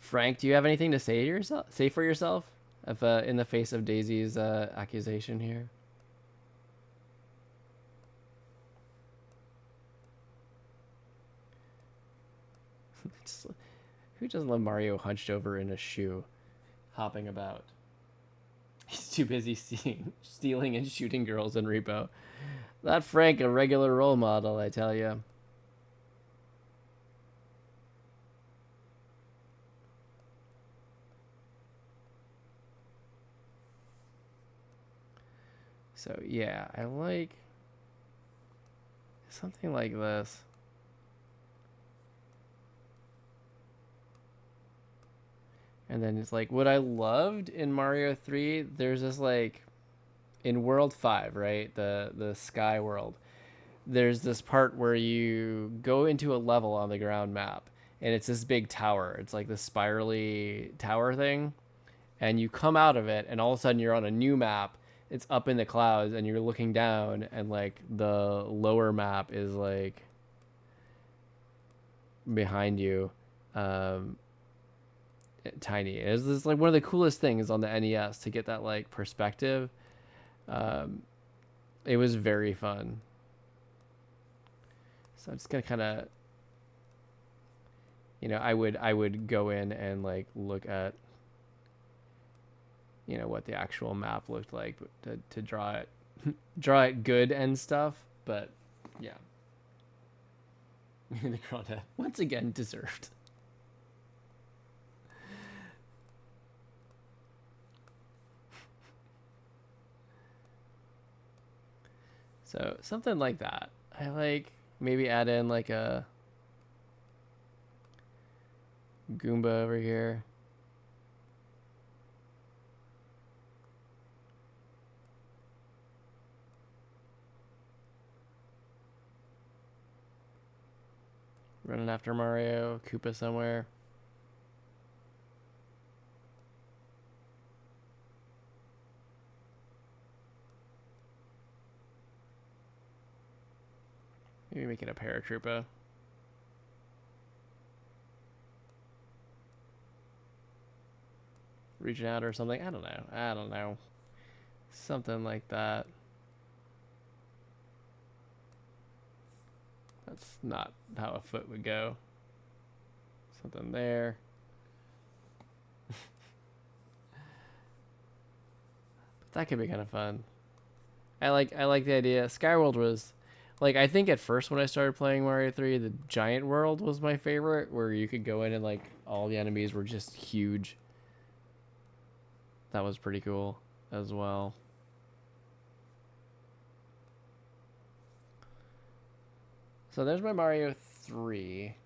Frank, do you have anything to say to yourself? Say for yourself, if in the face of Daisy's accusation here. Just, who doesn't love Mario hunched over in a shoe, hopping about? He's too busy stealing and shooting girls in Repo. That Frank, a regular role model, I tell you. So yeah, I like something like this. And then it's like what I loved in Mario 3, there's this like in World 5, right? The Sky World. There's this part where you go into a level on the ground map and it's this big tower. It's like this spirally tower thing and you come out of it and all of a sudden you're on a new map. It's up in the clouds and you're looking down and like the lower map is like behind you. Tiny. It's like one of the coolest things on the NES to get that like perspective. Um, it was very fun. So I'm just gonna kind of, I would go in and like look at, what the actual map looked like to draw it, draw it good and stuff. But yeah, the Grotto once again deserved. So something like that. I like maybe add in like a Goomba over here. Running after Mario, Koopa somewhere. Maybe make it a paratrooper. Reaching out or something. I don't know. Something like that. That's not how a foot would go. Something there. That could be kind of fun. I like the idea. Skyworld was like I think at first when I started playing Mario 3, the giant world was my favorite where you could go in and like all the enemies were just huge. That was pretty cool as well. So there's my Mario 3.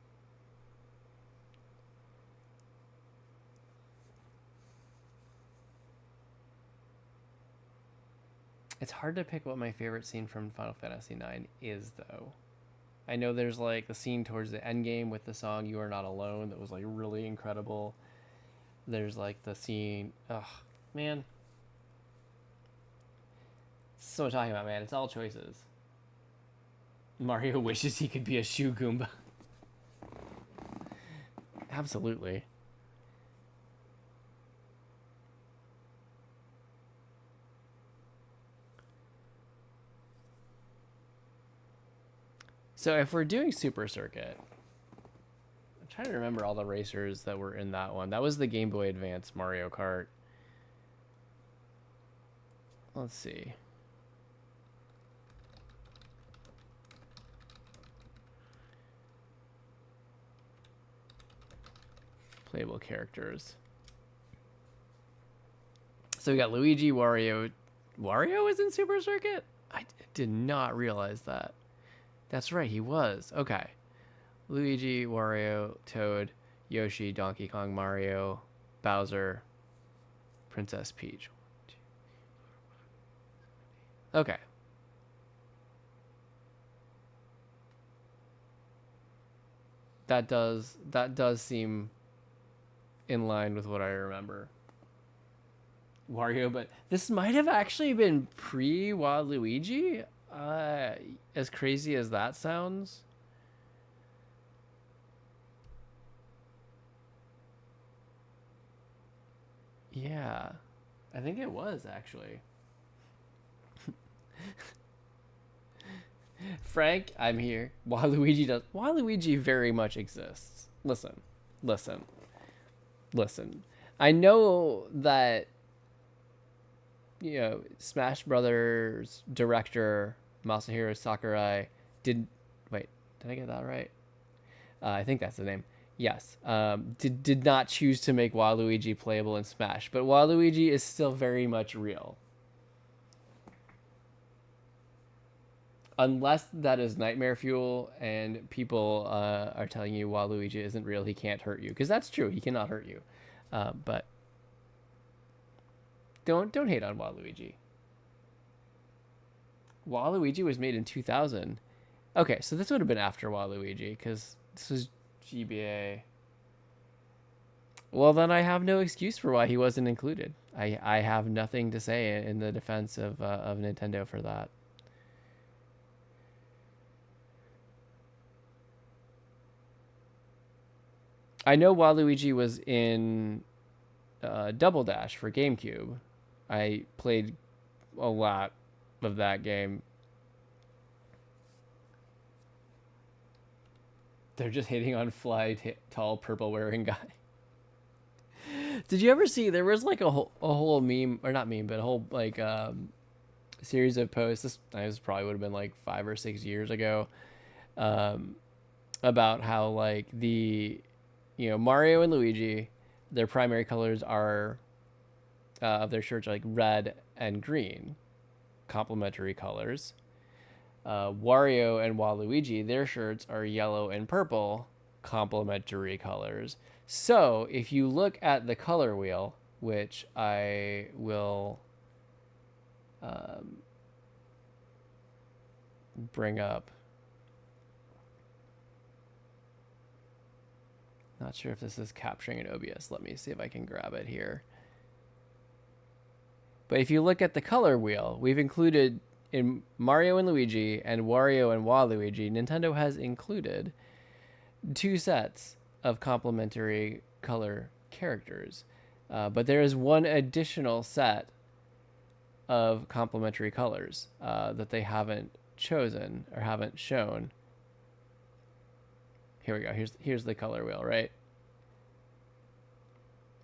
It's hard to pick what my favorite scene from Final Fantasy IX is, though. I know there's like the scene towards the end game with the song "You Are Not Alone" that was like really incredible. There's like the scene. Oh man, so what I'm talking about, man. It's all choices. Mario wishes he could be a shoe Goomba. Absolutely. So if we're doing Super Circuit, I'm trying to remember all the racers that were in that one. That was the Game Boy Advance Mario Kart. Let's see. Playable characters. So we got Luigi, Wario. Wario is in Super Circuit? I did not realize that. That's right, he was. Okay. Luigi, Wario, Toad, Yoshi, Donkey Kong, Mario, Bowser, Princess Peach. Okay. That does seem in line with what I remember. Wario, but this might have actually been pre Waluigi. As crazy as that sounds. Yeah, I think it was actually. Frank, I'm here. Waluigi very much exists. Listen, listen. I know that Smash Brothers director Masahiro Sakurai did. Wait, did I get that right? I think that's the name. Yes. Did not choose to make Waluigi playable in Smash, but Waluigi is still very much real. Unless that is nightmare fuel and people are telling you Waluigi isn't real, he can't hurt you, because that's true. He cannot hurt you, but don't hate on Waluigi. Waluigi was made in 2000. Okay, so this would have been after Waluigi, because this was GBA. Well, then I have no excuse for why he wasn't included. I have nothing to say in the defense of Nintendo for that. I know Waluigi was in Double Dash for GameCube. I played a lot of that game. They're just hitting on tall, purple wearing guy. Did you ever see? There was like a whole meme, or not meme, but a whole like series of posts. This probably would have been like 5 or 6 years ago, about how like Mario and Luigi, their primary colors are of their shirts are like red and green, complementary colors. Wario and Waluigi, their shirts are yellow and purple, complementary colors. So if you look at the color wheel, which I will bring up. Not sure if this is capturing in OBS. Let me see if I can grab it here. But if you look at the color wheel, we've included in Mario and Luigi and Wario and Waluigi, Nintendo has included 2 sets of complementary color characters. But there is one additional set of complementary colors that they haven't chosen or haven't shown. Here we go. Here's the color wheel, right?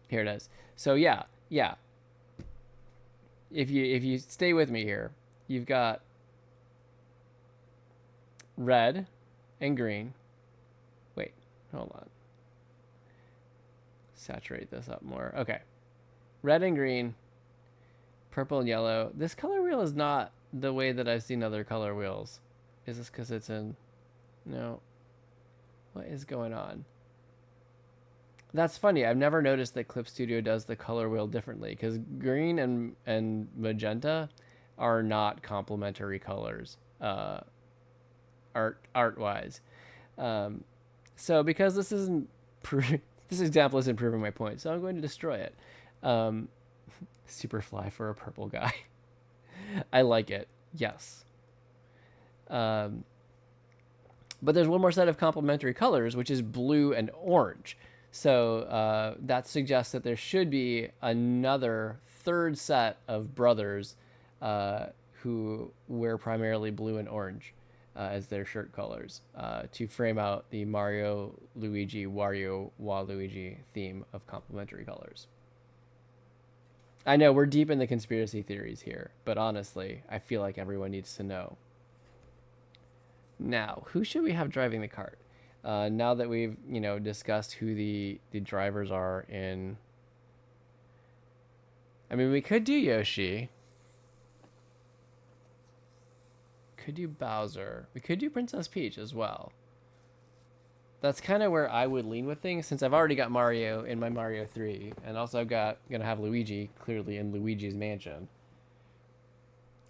Here it is. So yeah. If you stay with me here, you've got red and green. Wait, hold on. Saturate this up more. Okay. Red and green, purple and yellow. This color wheel is not the way that I've seen other color wheels. Is this because it's in... No. What is going on? That's funny. I've never noticed that Clip Studio does the color wheel differently, because green and magenta are not complementary colors. art wise. So because this isn't this example isn't proving my point, so I'm going to destroy it. Um, Superfly for a purple guy. I like it. Yes. Um, but there's one more set of complementary colors, which is blue and orange. So that suggests that there should be another third set of brothers who wear primarily blue and orange as their shirt colors to frame out the Mario, Luigi, Wario, Waluigi theme of complementary colors. I know we're deep in the conspiracy theories here, but honestly, I feel like everyone needs to know. Now, who should we have driving the cart? Now that we've discussed who the drivers are in. I mean, we could do Yoshi. Could do Bowser. We could do Princess Peach as well. That's kind of where I would lean with things, since I've already got Mario in my Mario 3, and also I've gonna have Luigi clearly in Luigi's Mansion.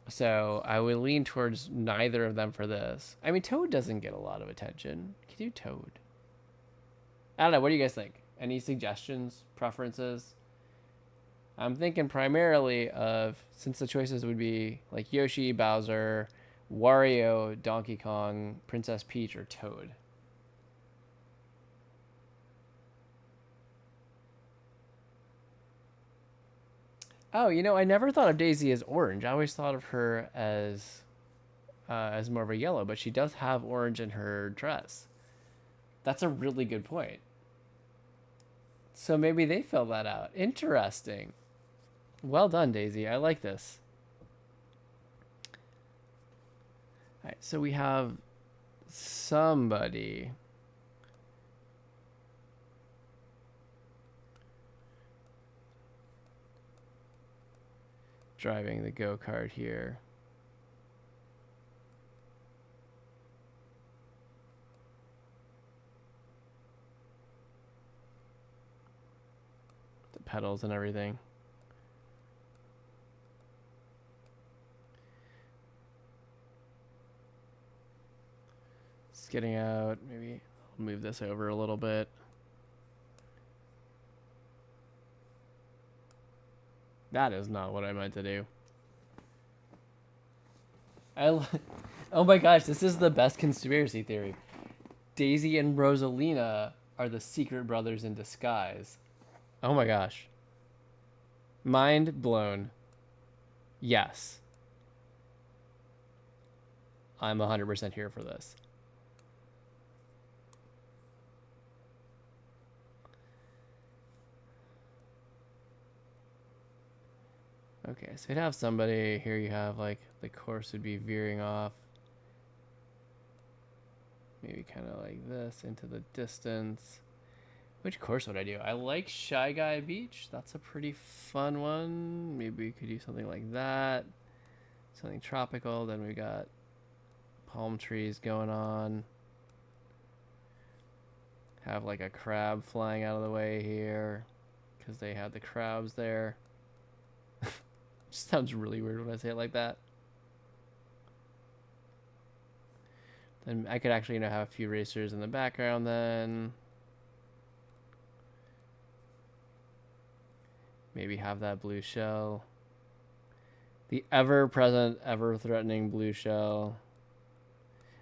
So I would lean towards neither of them for this. I mean, Toad doesn't get a lot of attention. You can do Toad. I don't know. What do you guys think? Any suggestions, preferences? I'm thinking primarily of, since the choices would be like Yoshi, Bowser, Wario, Donkey Kong, Princess Peach, or Toad. Oh, I never thought of Daisy as orange. I always thought of her as more of a yellow, but she does have orange in her dress. That's a really good point. So maybe they fill that out. Interesting. Well done, Daisy. I like this. All right, so we have somebody. Driving the go-kart here. The pedals and everything. It's getting out. Maybe I'll move this over a little bit. That is not what I meant to do. Oh my gosh, this is the best conspiracy theory. Daisy and Rosalina are the secret brothers in disguise. Oh my gosh. Mind blown. Yes. I'm 100% here for this. Okay, so you'd have somebody here. You have like the course would be veering off, maybe kind of like this into the distance. Which course would I do? I like Shy Guy Beach. That's a pretty fun one. Maybe we could do something like that, something tropical. Then we got palm trees going on. Have like a crab flying out of the way here because they had the crabs there. Sounds really weird when I say it like that. Then I could actually, have a few racers in the background then. Maybe have that blue shell. The ever-present, ever-threatening blue shell.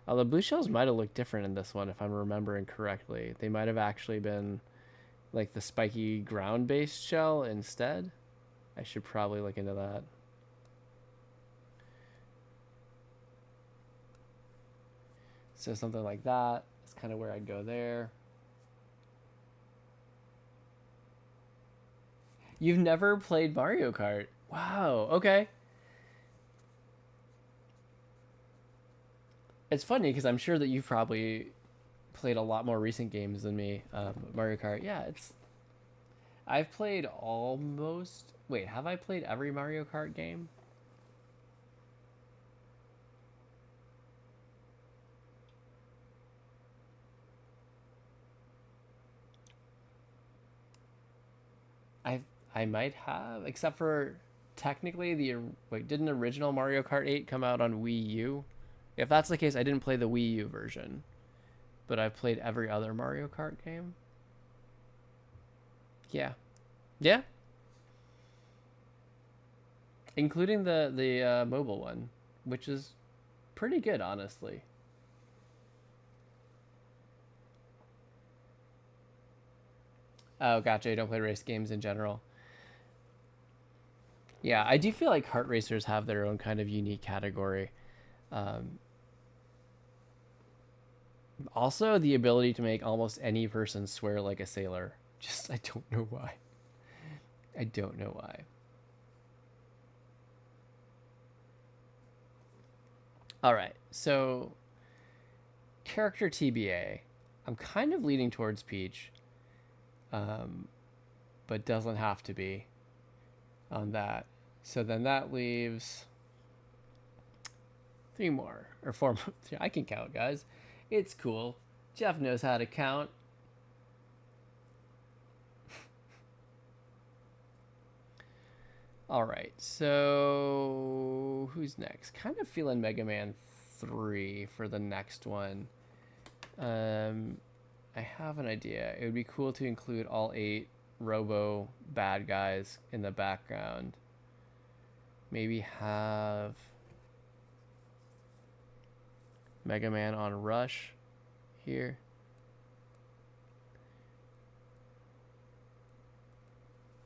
Oh, the blue shells might have looked different in this one if I'm remembering correctly. They might have actually been like the spiky ground-based shell instead. I should probably look into that. So something like that is kind of where I'd go there. You've never played Mario Kart? Wow, okay. It's funny because I'm sure that you've probably played a lot more recent games than me. Mario Kart, yeah, I've played almost... Wait, have I played every Mario Kart game? I might have, except for technically wait, didn't original Mario Kart 8 come out on Wii U? If that's the case, I didn't play the Wii U version, but I've played every other Mario Kart game. Yeah. Yeah. Including the mobile one, which is pretty good, honestly. Oh, gotcha. You don't play race games in general. Yeah, I do feel like kart racers have their own kind of unique category. Um, Also, the ability to make almost any person swear like a sailor. Just, I don't know why. I don't know why. All right, so character TBA. I'm kind of leaning towards Peach, um, but doesn't have to be on that. So then that leaves three more or four more. I can count, guys. It's cool. Jeff knows how to count. All right, so who's next? Kind of feeling Mega Man 3 for the next one. I have an idea. It would be cool to include all 8 Robo bad guys in the background. Maybe have Mega Man on Rush here.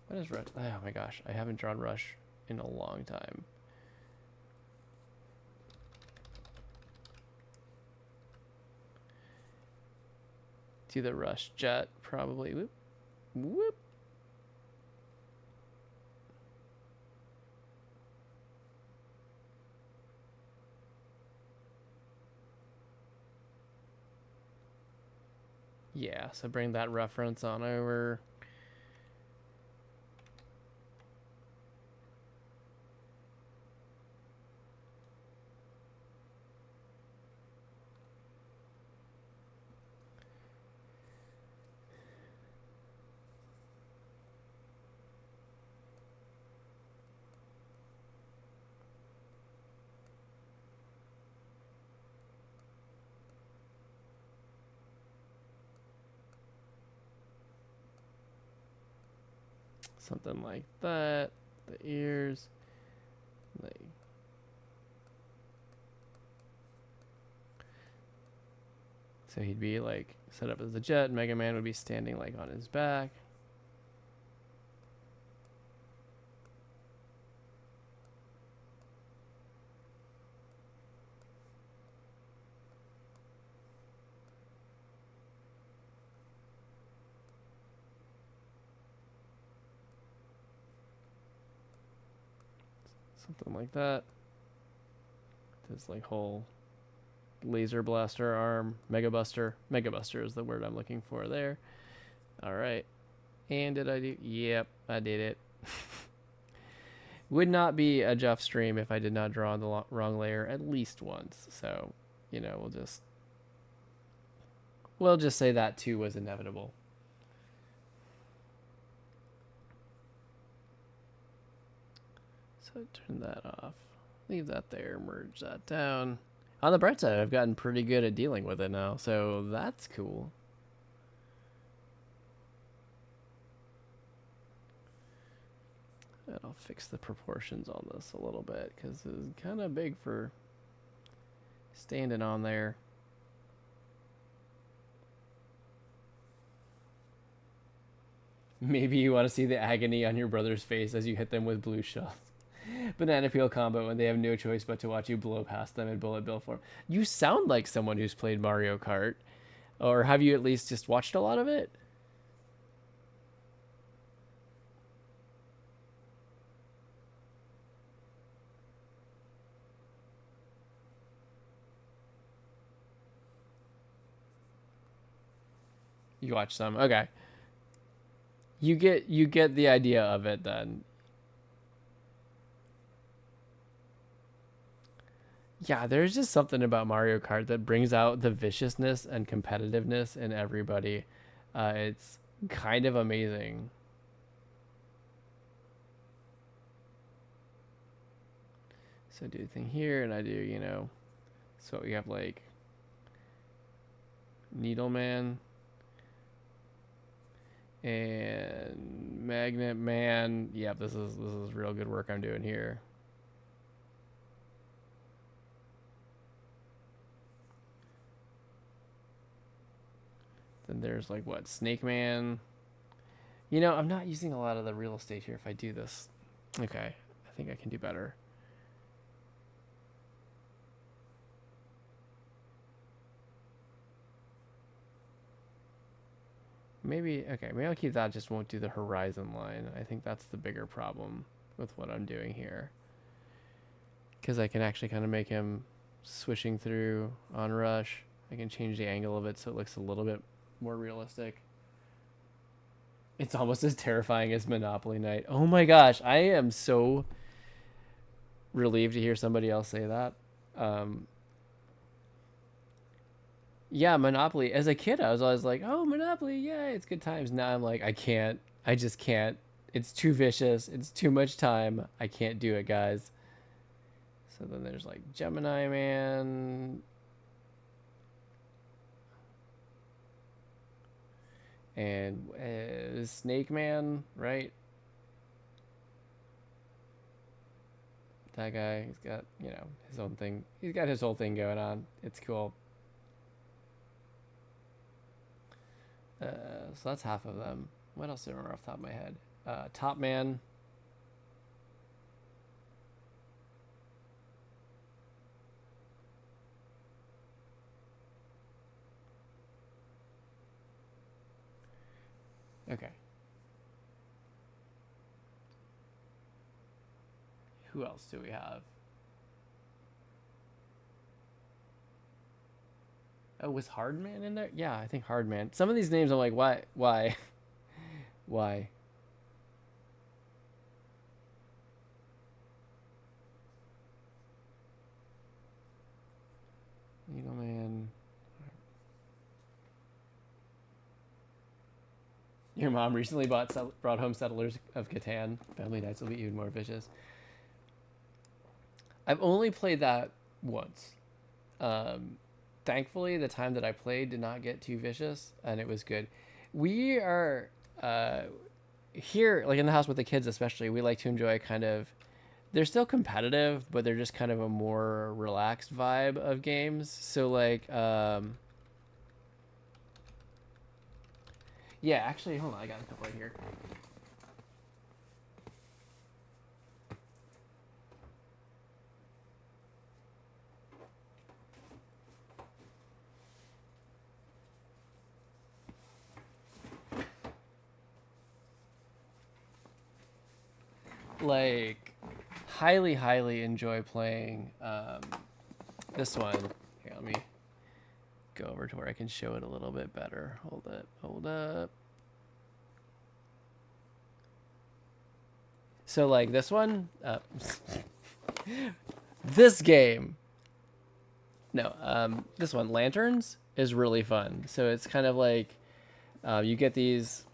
What is Rush? Oh my gosh, I haven't drawn Rush in a long time. Do the Rush Jet, probably. Whoop. Whoop. Yeah, so bring that reference on over. Something like that. The ears. Like, so he'd be like set up as the jet. Mega Man would be standing like on his back. Something like that. This like whole laser blaster arm. Mega Buster. Mega Buster is the word I'm looking for there. All right. And did I do? Yep, I did it. Would not be a Jeff stream if I did not draw the wrong layer at least once. So, you know, we'll just say that too was inevitable. So turn that off. Leave that there. Merge that down. On the bright side, I've gotten pretty good at dealing with it now, so that's cool. And I'll fix the proportions on this a little bit because it's kind of big for standing on there. Maybe you want to see the agony on your brother's face as you hit them with blue shells. Banana peel combo when they have no choice but to watch you blow past them in bullet bill form. You sound like someone who's played Mario Kart. Or have you at least just watched a lot of it? You watch some. Okay. You get the idea of it then. Yeah, there's just something about Mario Kart that brings out the viciousness and competitiveness in everybody. It's kind of amazing. So do a thing here, and I do, you know, So we have like Needleman and Magnet Man. Yep, this is real good work I'm doing here. Then there's like what, Snake Man. You know, I'm not using a lot of the real estate here if I do this. Okay, I think I can do better. Maybe, okay, maybe I'll keep that, just won't do the horizon line. I think that's the bigger problem with what I'm doing here. Because I can actually kind of make him swishing through on rush. I can change the angle of it so it looks a little bit more realistic. It's almost as terrifying as Monopoly Night. Oh my gosh, I am so relieved to hear somebody else say that. Yeah, Monopoly. As a kid, I was always like, oh, Monopoly, yeah, it's good times. Now I'm like, I can't. I just can't. It's too vicious. It's too much time. I can't do it, guys. So then there's like Gemini Man. And Snake Man, right? That guy, he's got, you know, his own thing. He's got his whole thing going on. It's cool. So that's half of them. What else do I remember off the top of my head? Top Man. Okay. Who else do we have? Oh, was Hardman in there? Yeah, I think Hardman. Some of these names I'm like, why? Why? Needleman. Your mom recently brought home Settlers of Catan. Family nights will be even more vicious. I've only played that once. Thankfully, the time that I played did not get too vicious, and it was good. We are here, like in the house with the kids especially, we like to enjoy kind of, they're still competitive, but they're just kind of a more relaxed vibe of games. So like, yeah, actually, hold on, I got a couple right here. Like, highly enjoy playing this one. Here, let me go over to where I can show it a little bit better. Hold up. So like this one, this game, no, this one, Lanterns, is really fun. So it's kind of like you get these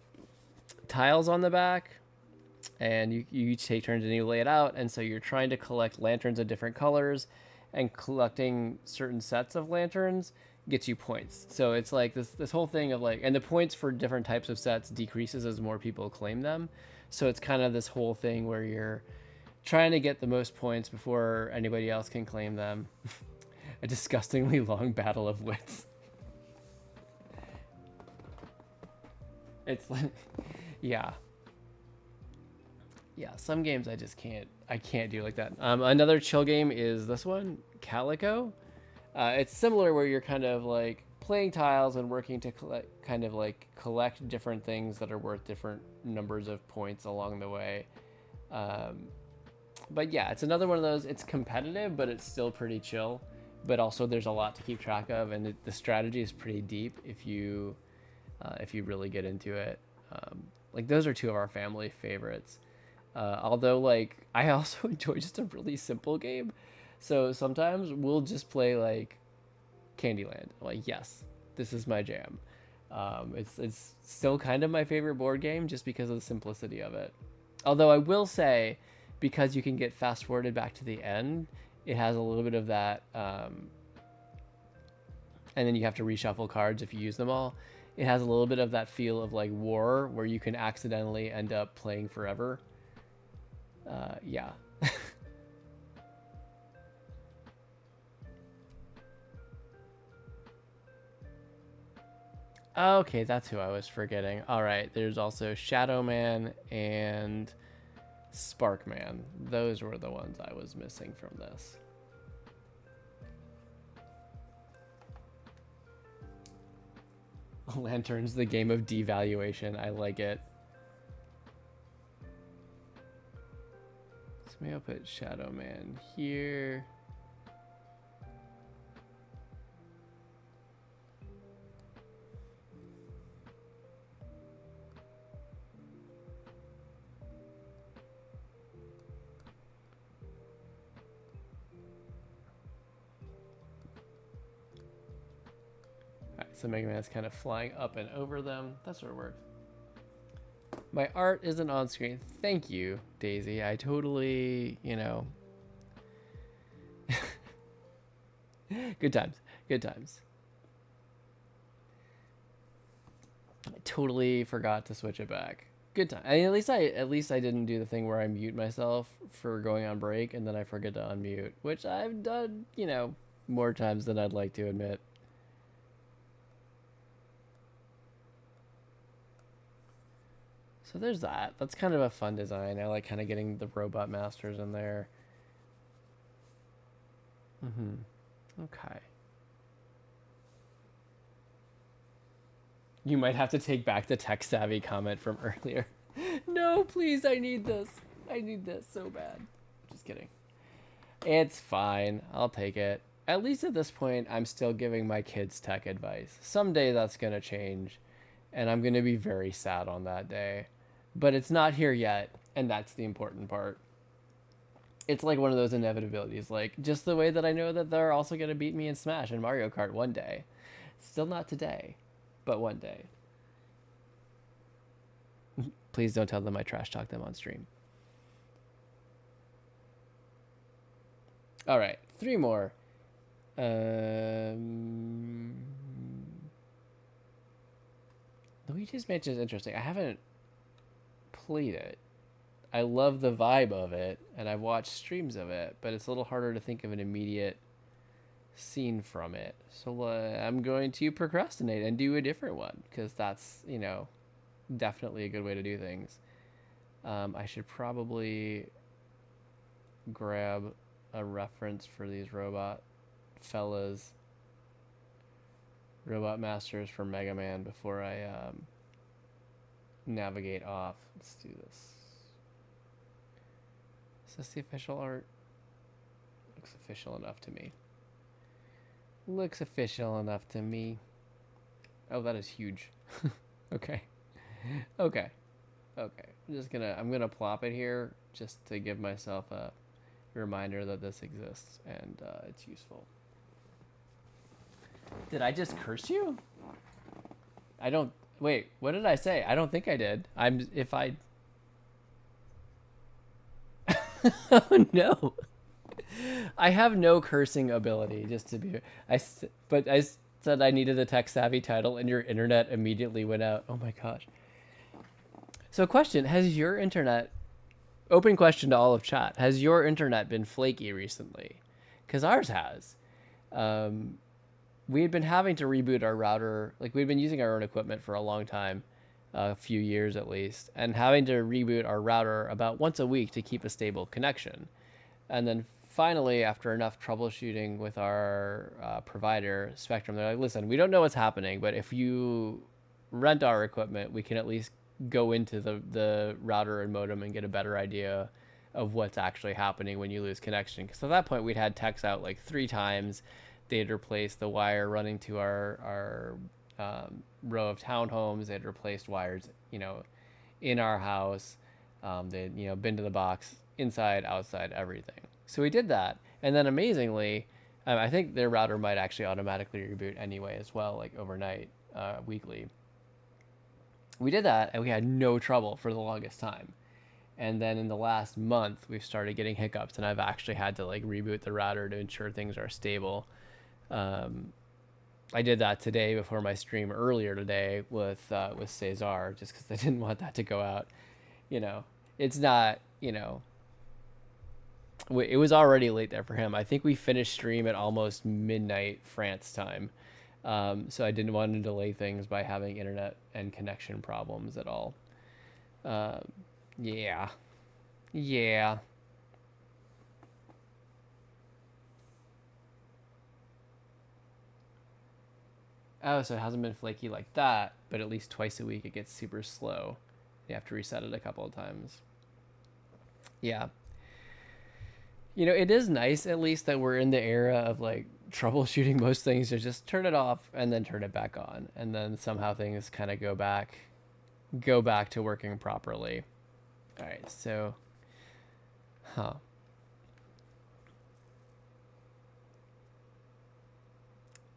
tiles on the back, and you each take turns and you lay it out, and so you're trying to collect lanterns of different colors, and collecting certain sets of lanterns gets you points. So it's like this whole thing of like, and the points for different types of sets decreases as more people claim them. So it's kind of this whole thing where you're trying to get the most points before anybody else can claim them. A disgustingly long battle of wits. It's like, yeah. Yeah, some games I just can't do like that. Another chill game is this one, Calico. It's similar where you're kind of like playing tiles and working to collect different things that are worth different numbers of points along the way. But yeah, it's another one of those, it's competitive, but it's still pretty chill. But also there's a lot to keep track of, and the strategy is pretty deep if you really get into it. Like those are two of our family favorites. Although like I also enjoy just a really simple game. So sometimes we'll just play like Candyland. Like, yes, this is my jam. It's still kind of my favorite board game just because of the simplicity of it. Although I will say, because you can get fast forwarded back to the end, it has a little bit of that and then you have to reshuffle cards if you use them all. It has a little bit of that feel of like War, where you can accidentally end up playing forever. Yeah. Okay, that's who I was forgetting. All right, there's also Shadow Man and Sparkman. Those were the ones I was missing from this. Lanterns, the game of devaluation. I like it. So maybe I'll put Shadow Man here. So Mega Man's kind of flying up and over them. That sort of works. My art isn't on screen. Thank you, Daisy. I totally, you know. Good times. Good times. I totally forgot to switch it back. Good time. I mean, at least I didn't do the thing where I mute myself for going on break and then I forget to unmute, which I've done, you know, more times than I'd like to admit. So there's that. That's kind of a fun design. I like kind of getting the robot masters in there. Okay. You might have to take back the tech savvy comment from earlier. No, please, I need this. I need this so bad. Just kidding. It's fine. I'll take it. At least at this point, I'm still giving my kids tech advice. Someday that's going to change, and I'm going to be very sad on that day. But it's not here yet, and that's the important part. It's like one of those inevitabilities, like just the way that I know that they're also going to beat me in Smash and Mario Kart one day. Still not today, but one day. Please don't tell them I trash talk them on stream. All right, 3 more. Luigi's Mansion is interesting. I haven't played it. I love the vibe of it, and I've watched streams of it, but it's a little harder to think of an immediate scene from it. So I'm going to procrastinate and do a different one, because that's, you know, definitely a good way to do things. I should probably grab a reference for these robot fellas, robot masters for Mega Man before I navigate off. Let's do this. Is this the official art? Looks official enough to me. Looks official enough to me. Oh, that is huge. Okay. Okay. I'm gonna plop it here just to give myself a reminder that this exists and it's useful. Did I just curse you? I don't. Wait, what did I say? I don't think I did. If I. Oh no. I have no cursing ability, just to be. But I said I needed a tech savvy title, and your internet immediately went out. Oh my gosh. So, question: has your internet? Open question to all of chat: has your internet been flaky recently? Because ours has. We had been having to reboot our router. Like, we'd been using our own equipment for a long time, a few years at least, and having to reboot our router about once a week to keep a stable connection. And then finally, after enough troubleshooting with our provider, Spectrum, they're like, listen, we don't know what's happening, but if you rent our equipment, we can at least go into the router and modem and get a better idea of what's actually happening when you lose connection. Because at that point, we'd had techs out like 3 times. They'd replaced the wire running to our row of townhomes. They'd replaced wires, you know, in our house. They'd, you know, been to the box, inside, outside, everything. So we did that. And then amazingly, I think their router might actually automatically reboot anyway as well, like overnight, weekly. We did that and we had no trouble for the longest time. And then in the last month, we've started getting hiccups, and I've actually had to like reboot the router to ensure things are stable. I did that today before my stream earlier today with Cesar, just because I didn't want that to go out. You know, it's not, it was already late there for him. I think we finished stream at almost midnight France time. So I didn't want to delay things by having internet and connection problems at all. Yeah. Yeah. Oh, so it hasn't been flaky like that, but at least twice a week it gets super slow. You have to reset it a couple of times. Yeah. It is nice at least that we're in the era of like troubleshooting most things to just turn it off and then turn it back on, and then somehow things kind of go back to working properly. All right, so huh.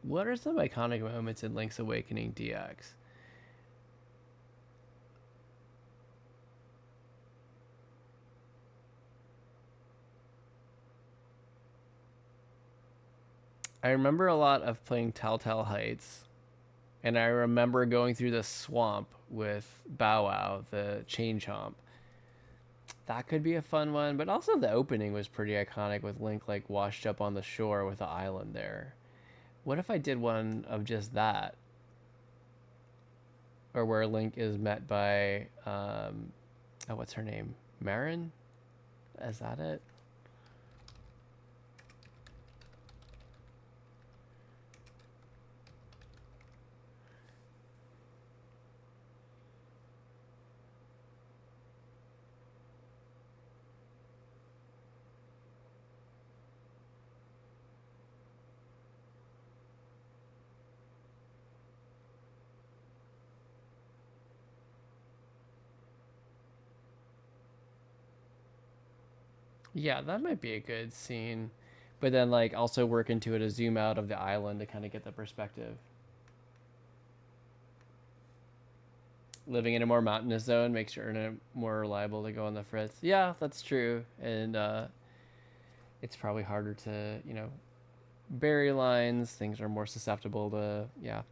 What are some iconic moments in Link's Awakening DX? I remember a lot of playing Telltale Heights, and I remember going through the swamp with Bow Wow, the chain chomp. That could be a fun one, but also the opening was pretty iconic with Link like washed up on the shore with the island there. What if I did one of just that? Or where Link is met by, oh, what's her name? Marin? Is that it? Yeah, that might be a good scene. But then, like, also work into it a zoom out of the island to kind of get the perspective. Living in a more mountainous zone makes your internet more reliable to go on the fritz. Yeah, that's true. And it's probably harder to, bury lines. Things are more susceptible to, yeah,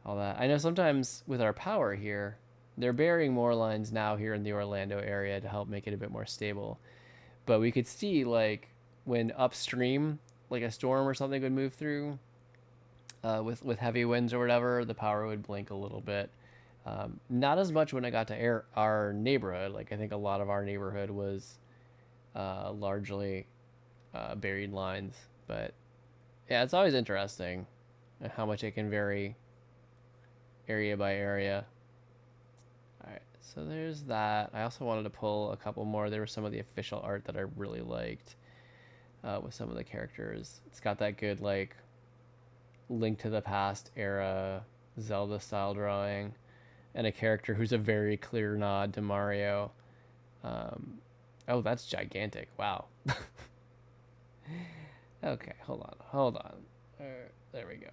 all that. I know sometimes with our power here, they're burying more lines now here in the Orlando area to help make it a bit more stable. But we could see, like, when upstream, like a storm or something would move through with heavy winds or whatever, the power would blink a little bit. Not as much when I got to our neighborhood. Like, I think a lot of our neighborhood was largely buried lines. But yeah, it's always interesting how much it can vary area by area. All right, so there's that. I also wanted to pull a couple more. There was some of the official art that I really liked with some of the characters. It's got that good, like, Link to the Past era Zelda style drawing, and a character who's a very clear nod to Mario. Oh, that's gigantic. Wow. Okay, hold on. There we go.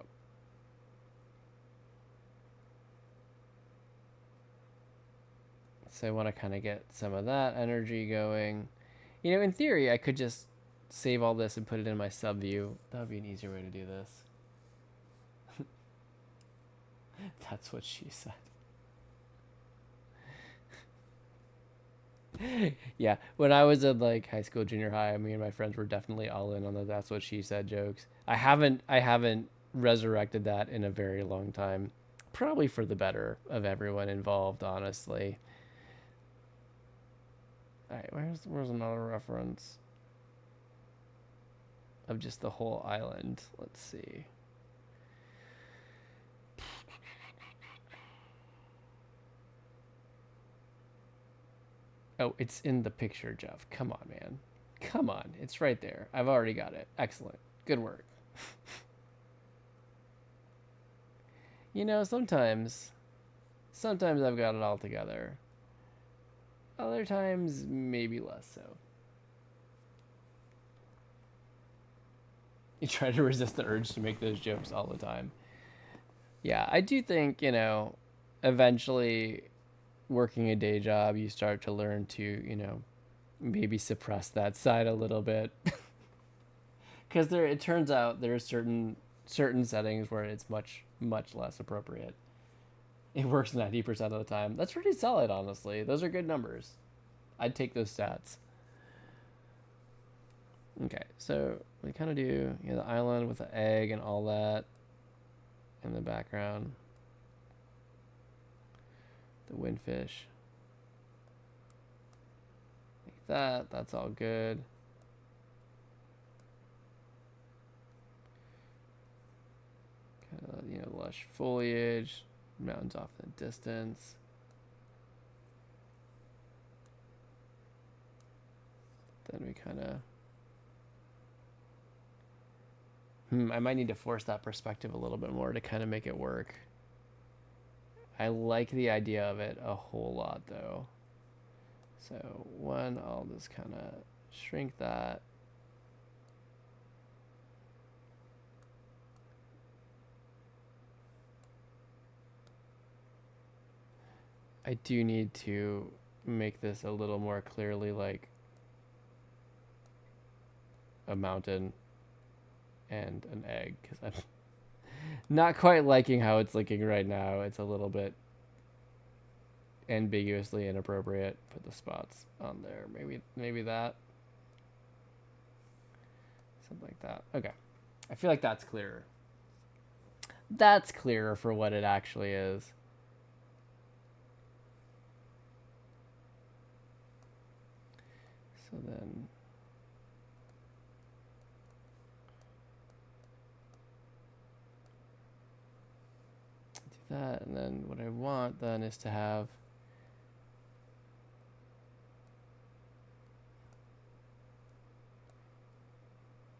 So I want to kind of get some of that energy going. In theory, I could just save all this and put it in my sub view. That would be an easier way to do this. That's what she said. Yeah, when I was in like high school, junior high, me and my friends were definitely all in on the "that's what she said" jokes. I haven't resurrected that in a very long time. Probably for the better of everyone involved, honestly. All right, where's another reference of just the whole island? Let's see. Oh, it's in the picture, Jeff. Come on, man. Come on. It's right there. I've already got it. Excellent. Good work. Sometimes I've got it all together. Other times, maybe less so. You try to resist the urge to make those jokes all the time. Yeah, I do think, eventually working a day job, you start to learn to, maybe suppress that side a little bit. Because it turns out there are certain certain settings where it's much less appropriate. It works 90% of the time. That's pretty solid, honestly. Those are good numbers. I'd take those stats. Okay, so we kind of do the island with the egg and all that in the background. The windfish. Like that. That's all good. Kind of, lush foliage. Mountains off in the distance. Then we kind of... I might need to force that perspective a little bit more to kind of make it work. I like the idea of it a whole lot, though. So one, I'll just kind of shrink that. I do need to make this a little more clearly like a mountain and an egg, because I'm not quite liking how it's looking right now. It's a little bit ambiguously inappropriate. Put the spots on there. Maybe that. Something like that. Okay. I feel like that's clearer. That's clearer for what it actually is. So then do that, and then what I want then is to have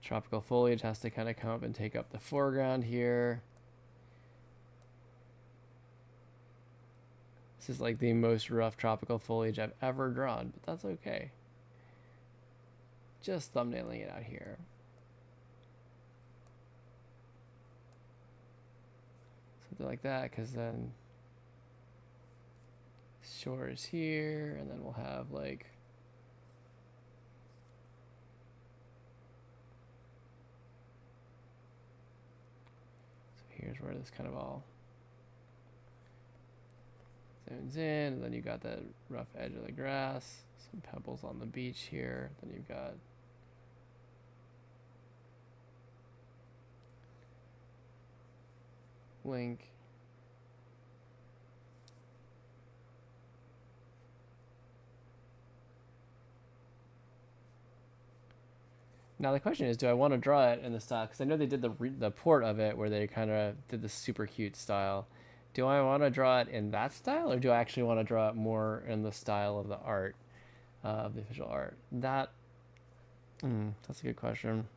tropical foliage has to kind of come up and take up the foreground here. This is like the most rough tropical foliage I've ever drawn, but that's okay. Just thumbnailing it out here. Something like that, because then shore is here, and then we'll have like here's where this kind of all zooms in, and then you got that rough edge of the grass, some pebbles on the beach here, then you've got link. Now the question is, do I want to draw it in the style? Because I know they did the port of it where they kind of did the super cute style. Do I want to draw it in that style, or do I actually want to draw it more in the style of the art, of the official art? That's a good question.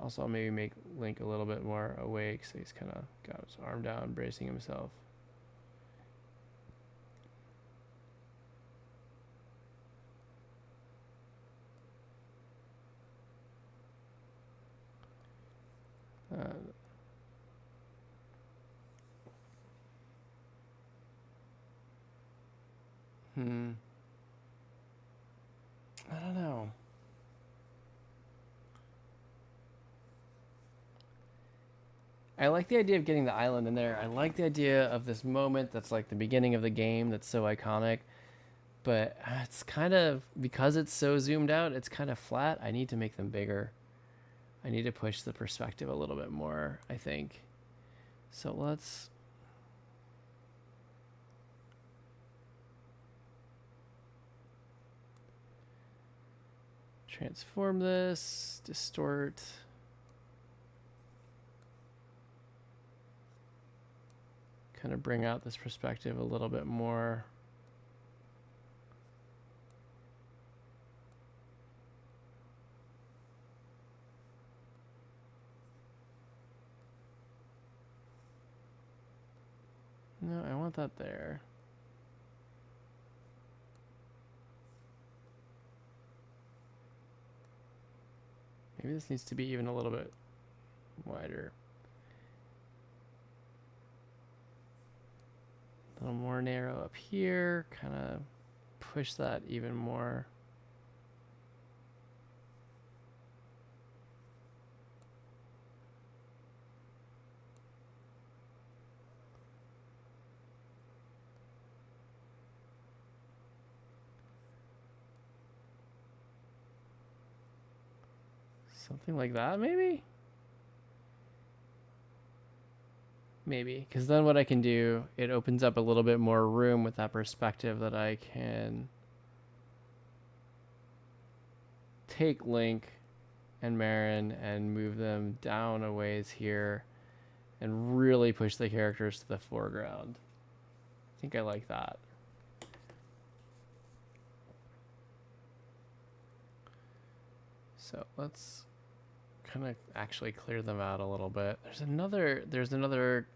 Also, I'll maybe make Link a little bit more awake, so he's kind of got his arm down, bracing himself. I don't know. I like the idea of getting the island in there. I like the idea of this moment that's like the beginning of the game that's so iconic. But it's kind of, because it's so zoomed out, it's kind of flat. I need to make them bigger. I need to push the perspective a little bit more, I think. So let's... transform this, distort. Kind of bring out this perspective a little bit more. No, I want that there. Maybe this needs to be even a little bit wider. A little more narrow up here, kind of push that even more. Something like that, maybe? Maybe, because then what I can do, it opens up a little bit more room with that perspective that I can take Link and Marin and move them down a ways here and really push the characters to the foreground. I think I like that. So let's kind of actually clear them out a little bit. There's another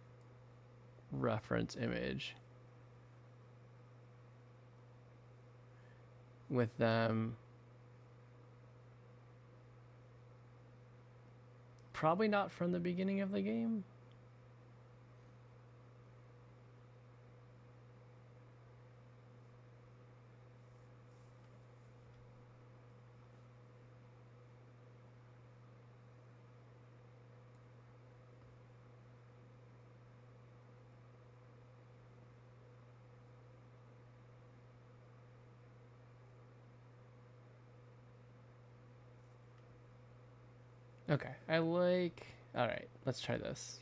reference image with them probably not from the beginning of the game. Okay, all right, let's try this.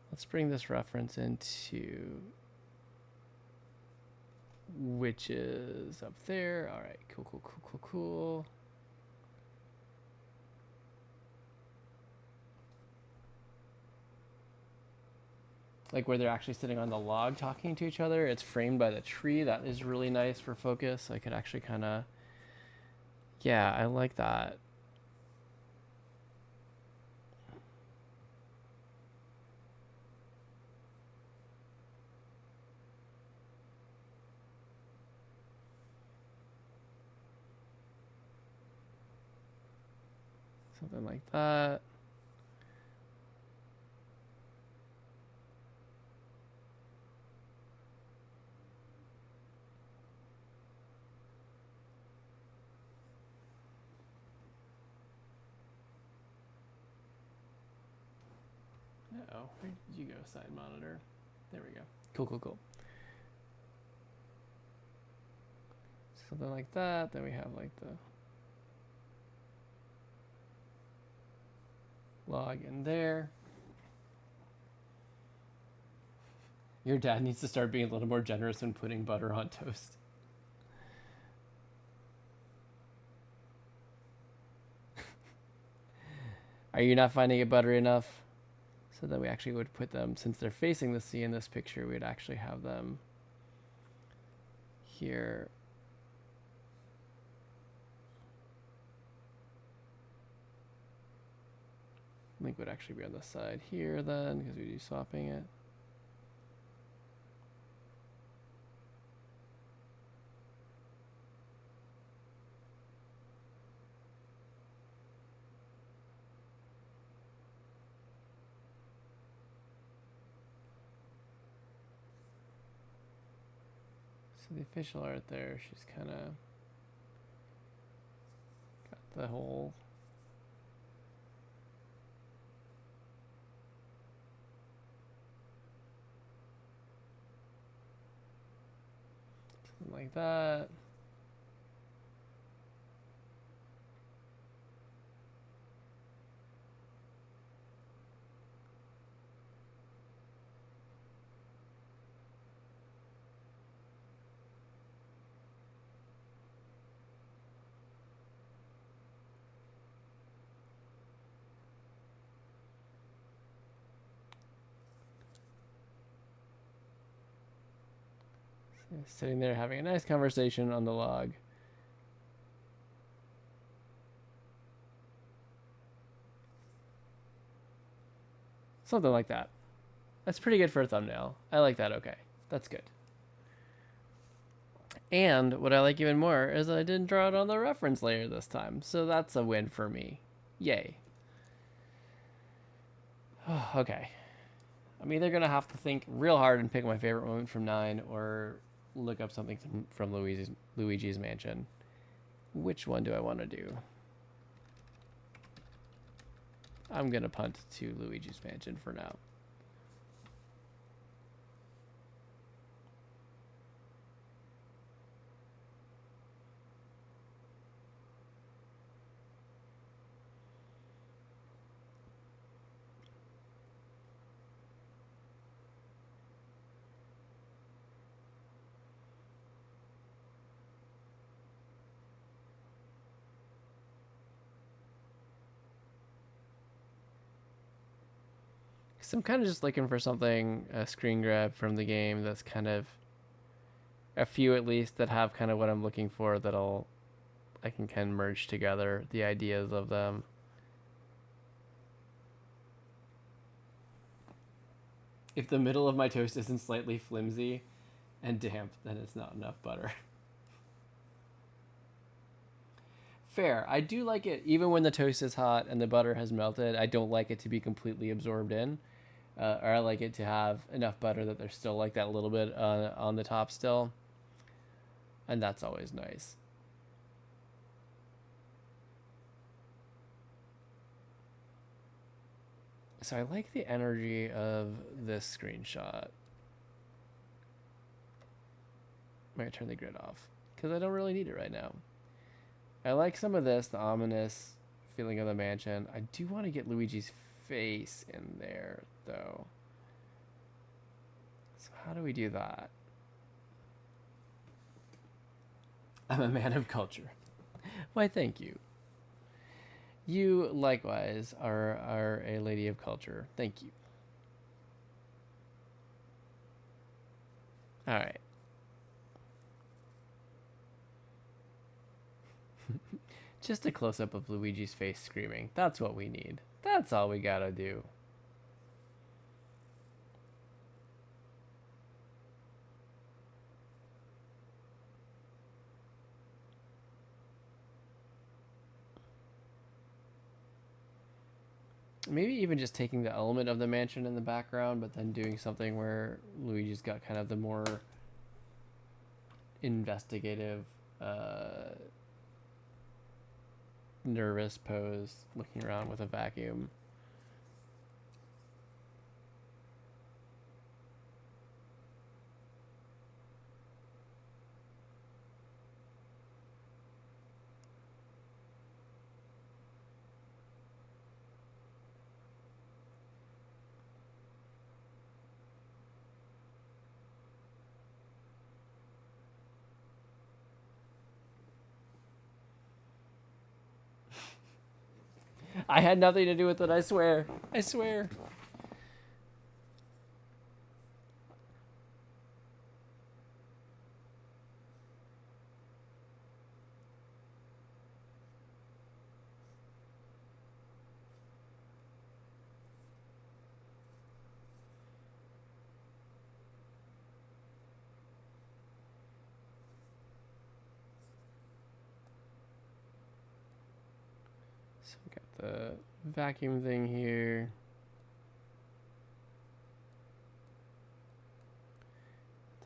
Let's bring this reference into witches up there. All right, cool. Like where they're actually sitting on the log talking to each other. It's framed by the tree. That is really nice for focus. I could actually kind of, yeah, I like that. Something like that. Uh-oh, where did you go, side monitor? There we go. Cool. Something like that. Then we have like the log in there. Your dad needs to start being a little more generous when putting butter on toast. Are you not finding it buttery enough? So that we actually would put them, since they're facing the sea in this picture, we'd actually have them here. Link would actually be on the side here then, because we do swapping it. So the official art there, she's kind of got the whole something like that. Sitting there having a nice conversation on the log. Something like that. That's pretty good for a thumbnail. I like that. Okay, that's good. And what I like even more is I didn't draw it on the reference layer this time. So that's a win for me. Yay. Okay. I'm either going to have to think real hard and pick my favorite moment from 9 or look up something from Luigi's Mansion. Which one do I want to do? I'm going to punt to Luigi's Mansion for now. So I'm kind of just looking for something, a screen grab from the game that's kind of, a few at least, that have kind of what I'm looking for, I can merge together the ideas of them. If the middle of my toast isn't slightly flimsy and damp, then it's not enough butter. Fair. I do like it, even when the toast is hot and the butter has melted, I don't like it to be completely absorbed in. Or I like it to have enough butter that there's still like that little bit on the top still. And that's always nice. So I like the energy of this screenshot. I'm going to turn the grid off because I don't really need it right now. I like some of this, the ominous feeling of the mansion. I do want to get Luigi's face in there, though. So how do we do that? I'm a man of culture. Why, thank you. You, likewise, are a lady of culture. Thank you. All right. Just a close-up of Luigi's face screaming. That's what we need. That's all we gotta do. Maybe even just taking the element of the mansion in the background, but then doing something where Luigi's got kind of the more investigative, nervous pose, looking around with a vacuum. I had nothing to do with it, I swear. I swear. So we got the vacuum thing here.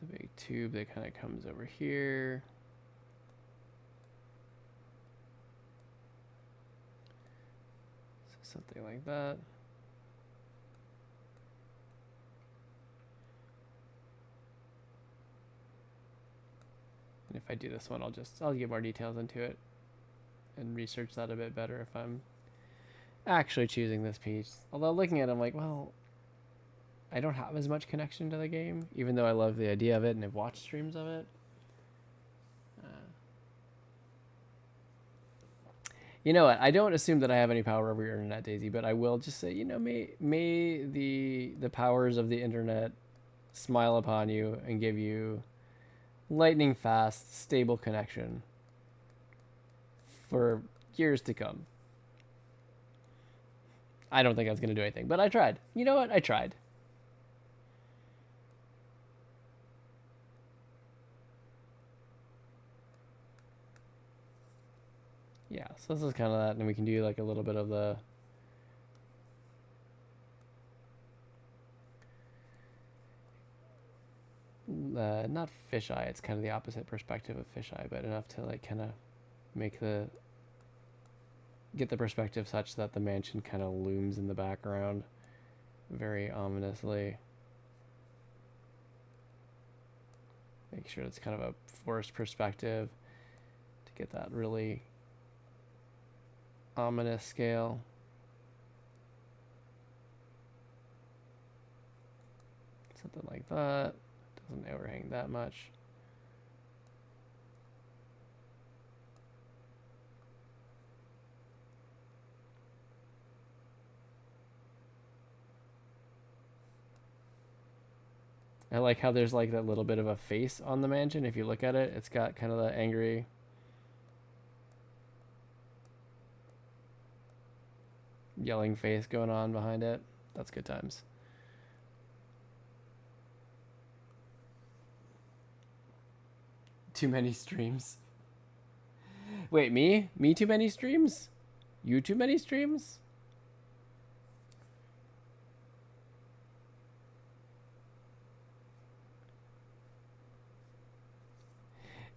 The big tube that kind of comes over here. So something like that. And if I do this one, I'll get more details into it and research that a bit better if I'm actually choosing this piece. Although looking at it, I'm like, well, I don't have as much connection to the game, even though I love the idea of it and have watched streams of it. You know what? I don't assume that I have any power over your internet, Daisy, but I will just say, may the powers of the internet smile upon you and give you lightning fast, stable connection for years to come. I don't think that's going to do anything, but I tried. You know what? I tried. Yeah, so this is kind of that, and we can do like a little bit of the not fisheye, it's kind of the opposite perspective of fisheye, but enough to like kind of get the perspective such that the mansion kind of looms in the background very ominously. Make sure it's kind of a forced perspective to get that really ominous scale. Something like that. Doesn't overhang that much. I like how there's like that little bit of a face on the mansion. If you look at it, it's got kind of the angry yelling face going on behind it. That's good times. Too many streams. Wait, me? Me too many streams? You too many streams?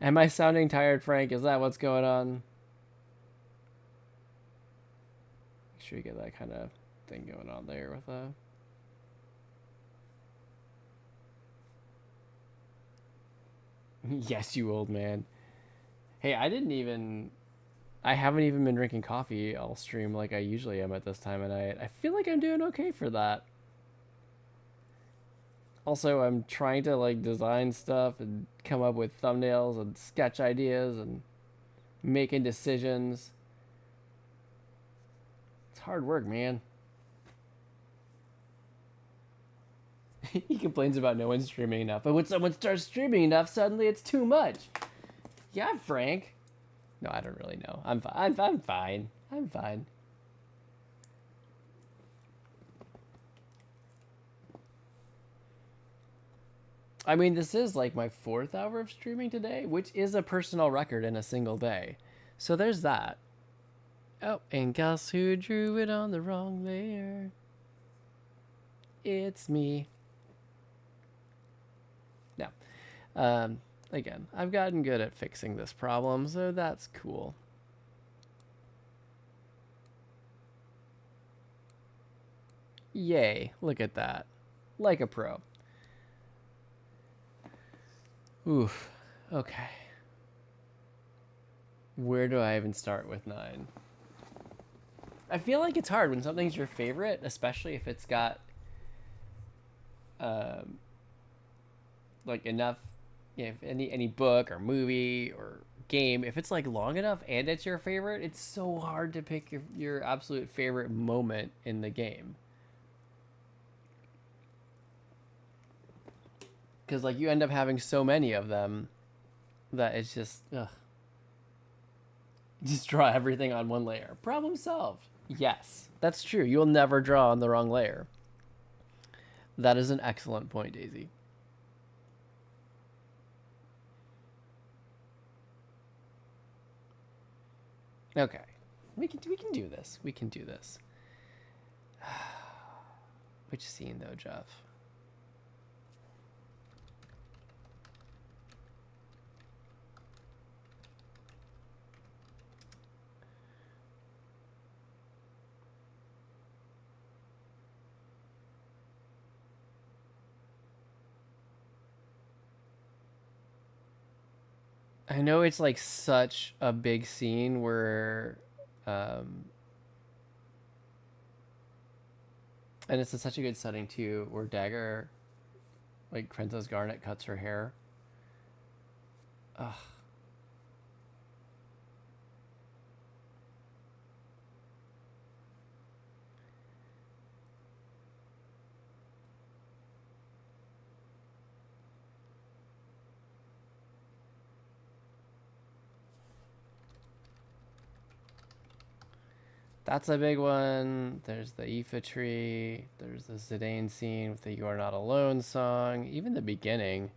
Am I sounding tired, Frank? Is that what's going on? Make sure you get that kind of thing going on there with a... Yes, you old man. Hey, I haven't even been drinking coffee all stream like I usually am at this time of night. I feel like I'm doing okay for that. Also, I'm trying to like design stuff and come up with thumbnails and sketch ideas and making decisions. It's hard work, man. He complains about no one streaming enough, but when someone starts streaming enough, suddenly it's too much. Yeah, Frank. No, I don't really know. I'm fine. I'm fine. I'm fine. I mean, this is like my 4th hour of streaming today, which is a personal record in a single day. So there's that. Oh, and guess who drew it on the wrong layer? It's me. Now, again, I've gotten good at fixing this problem, so that's cool. Yay, look at that. Like a pro. Oof, okay. Where do I even start with 9? I feel like it's hard when something's your favorite, especially if it's got like enough, you know, if any book or movie or game, if it's like long enough and it's your favorite, it's so hard to pick your absolute favorite moment in the game. Because like you end up having so many of them that it's just just draw everything on one layer. Problem solved. Yes, that's true. You'll never draw on the wrong layer. That is an excellent point, Daisy. Okay, we can do this. We can do this. Which scene though, Jeff? I know it's like such a big scene where, and it's such a good setting too, where Dagger, like Princess Garnet, cuts her hair. Ugh. That's a big one. There's the Aoife tree. There's the Zidane scene with the You Are Not Alone song. Even the beginning,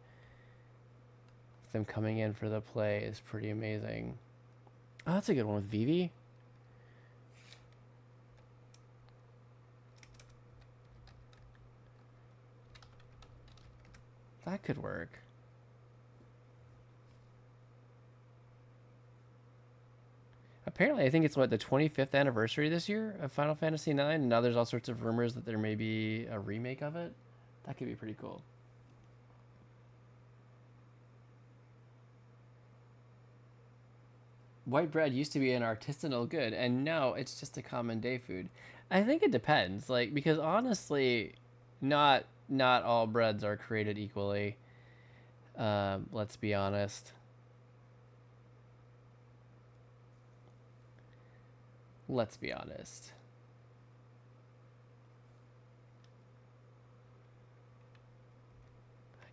them coming in for the play, is pretty amazing. Oh, that's a good one with Vivi. That could work. Apparently, I think it's what, the 25th anniversary this year of Final Fantasy IX, and now there's all sorts of rumors that there may be a remake of it. That could be pretty cool. White bread used to be an artisanal good, and now it's just a common day food. I think it depends, like, because honestly, not all breads are created equally. Let's be honest. Let's be honest.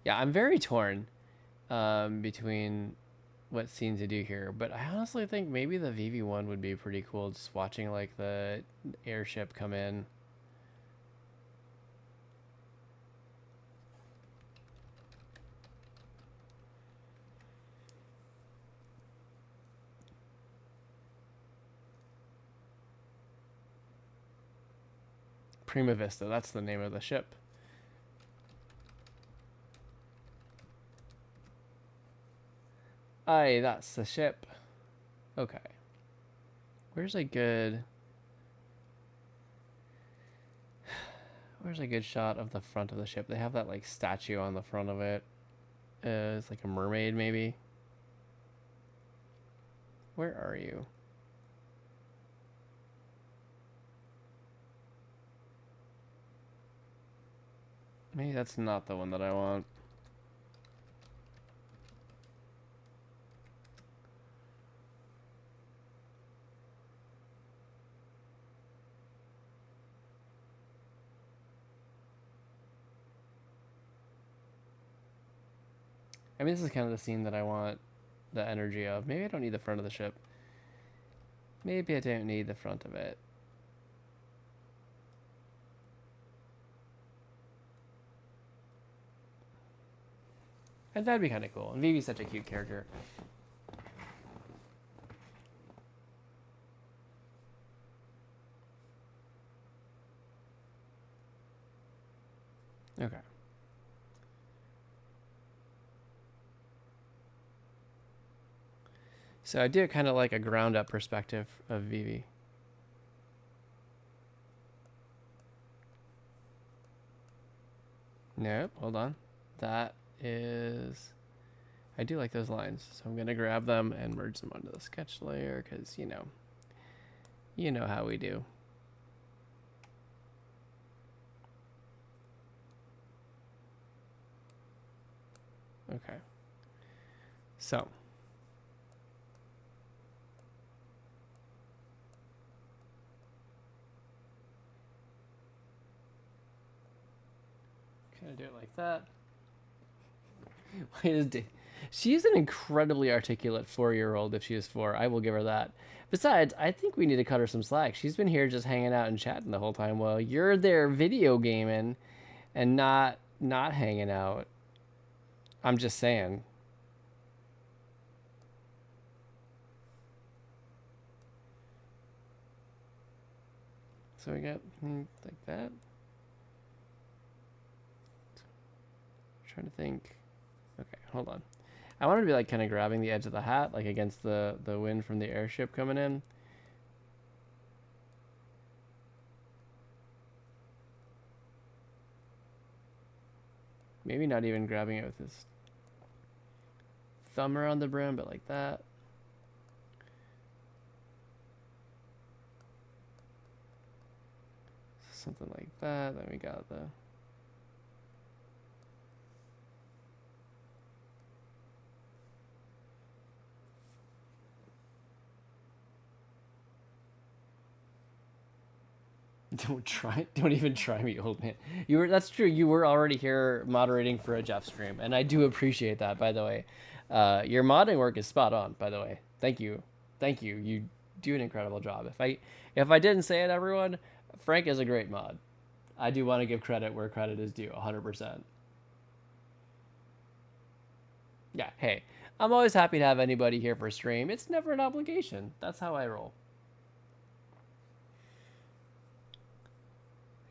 Yeah, I'm very torn between what scene to do here, but I honestly think maybe the Vivi one would be pretty cool, just watching like the airship come in. Prima Vista, that's the name of the ship. Aye, that's the ship. Okay. Where's a good shot of the front of the ship? They have that like statue on the front of it. It's like a mermaid maybe. Where are you? Maybe that's not the one that I want. I mean, this is kind of the scene that I want the energy of. Maybe I don't need the front of the ship. Maybe I don't need the front of it. And that'd be kind of cool. And Vivi's such a cute character. Okay. So I do kind of like a ground up perspective of Vivi. Nope, hold on. That is... I do like those lines, so I'm going to grab them and merge them onto the sketch layer because, you know how we do. Okay. So. Kind of do it like that. She's an incredibly articulate 4-year-old if she is 4. I will give her that. Besides, I think we need to cut her some slack. She's been here just hanging out and chatting the whole time while you're there video gaming and not hanging out. I'm just saying. So we got like that. Trying to think. Okay, hold on. I want to be like kind of grabbing the edge of the hat, like against the wind from the airship coming in. Maybe not even grabbing it with his thumb around the brim, but like that. Something like that. Then we got the... Don't even try me, old man. That's true. You were already here moderating for a Jeff stream, and I do appreciate that, by the way. Your modding work is spot on, by the way. Thank you. You do an incredible job. If I didn't say it, everyone, Frank is a great mod. I do want to give credit where credit is due, 100%. Yeah, hey, I'm always happy to have anybody here for a stream. It's never an obligation. That's how I roll.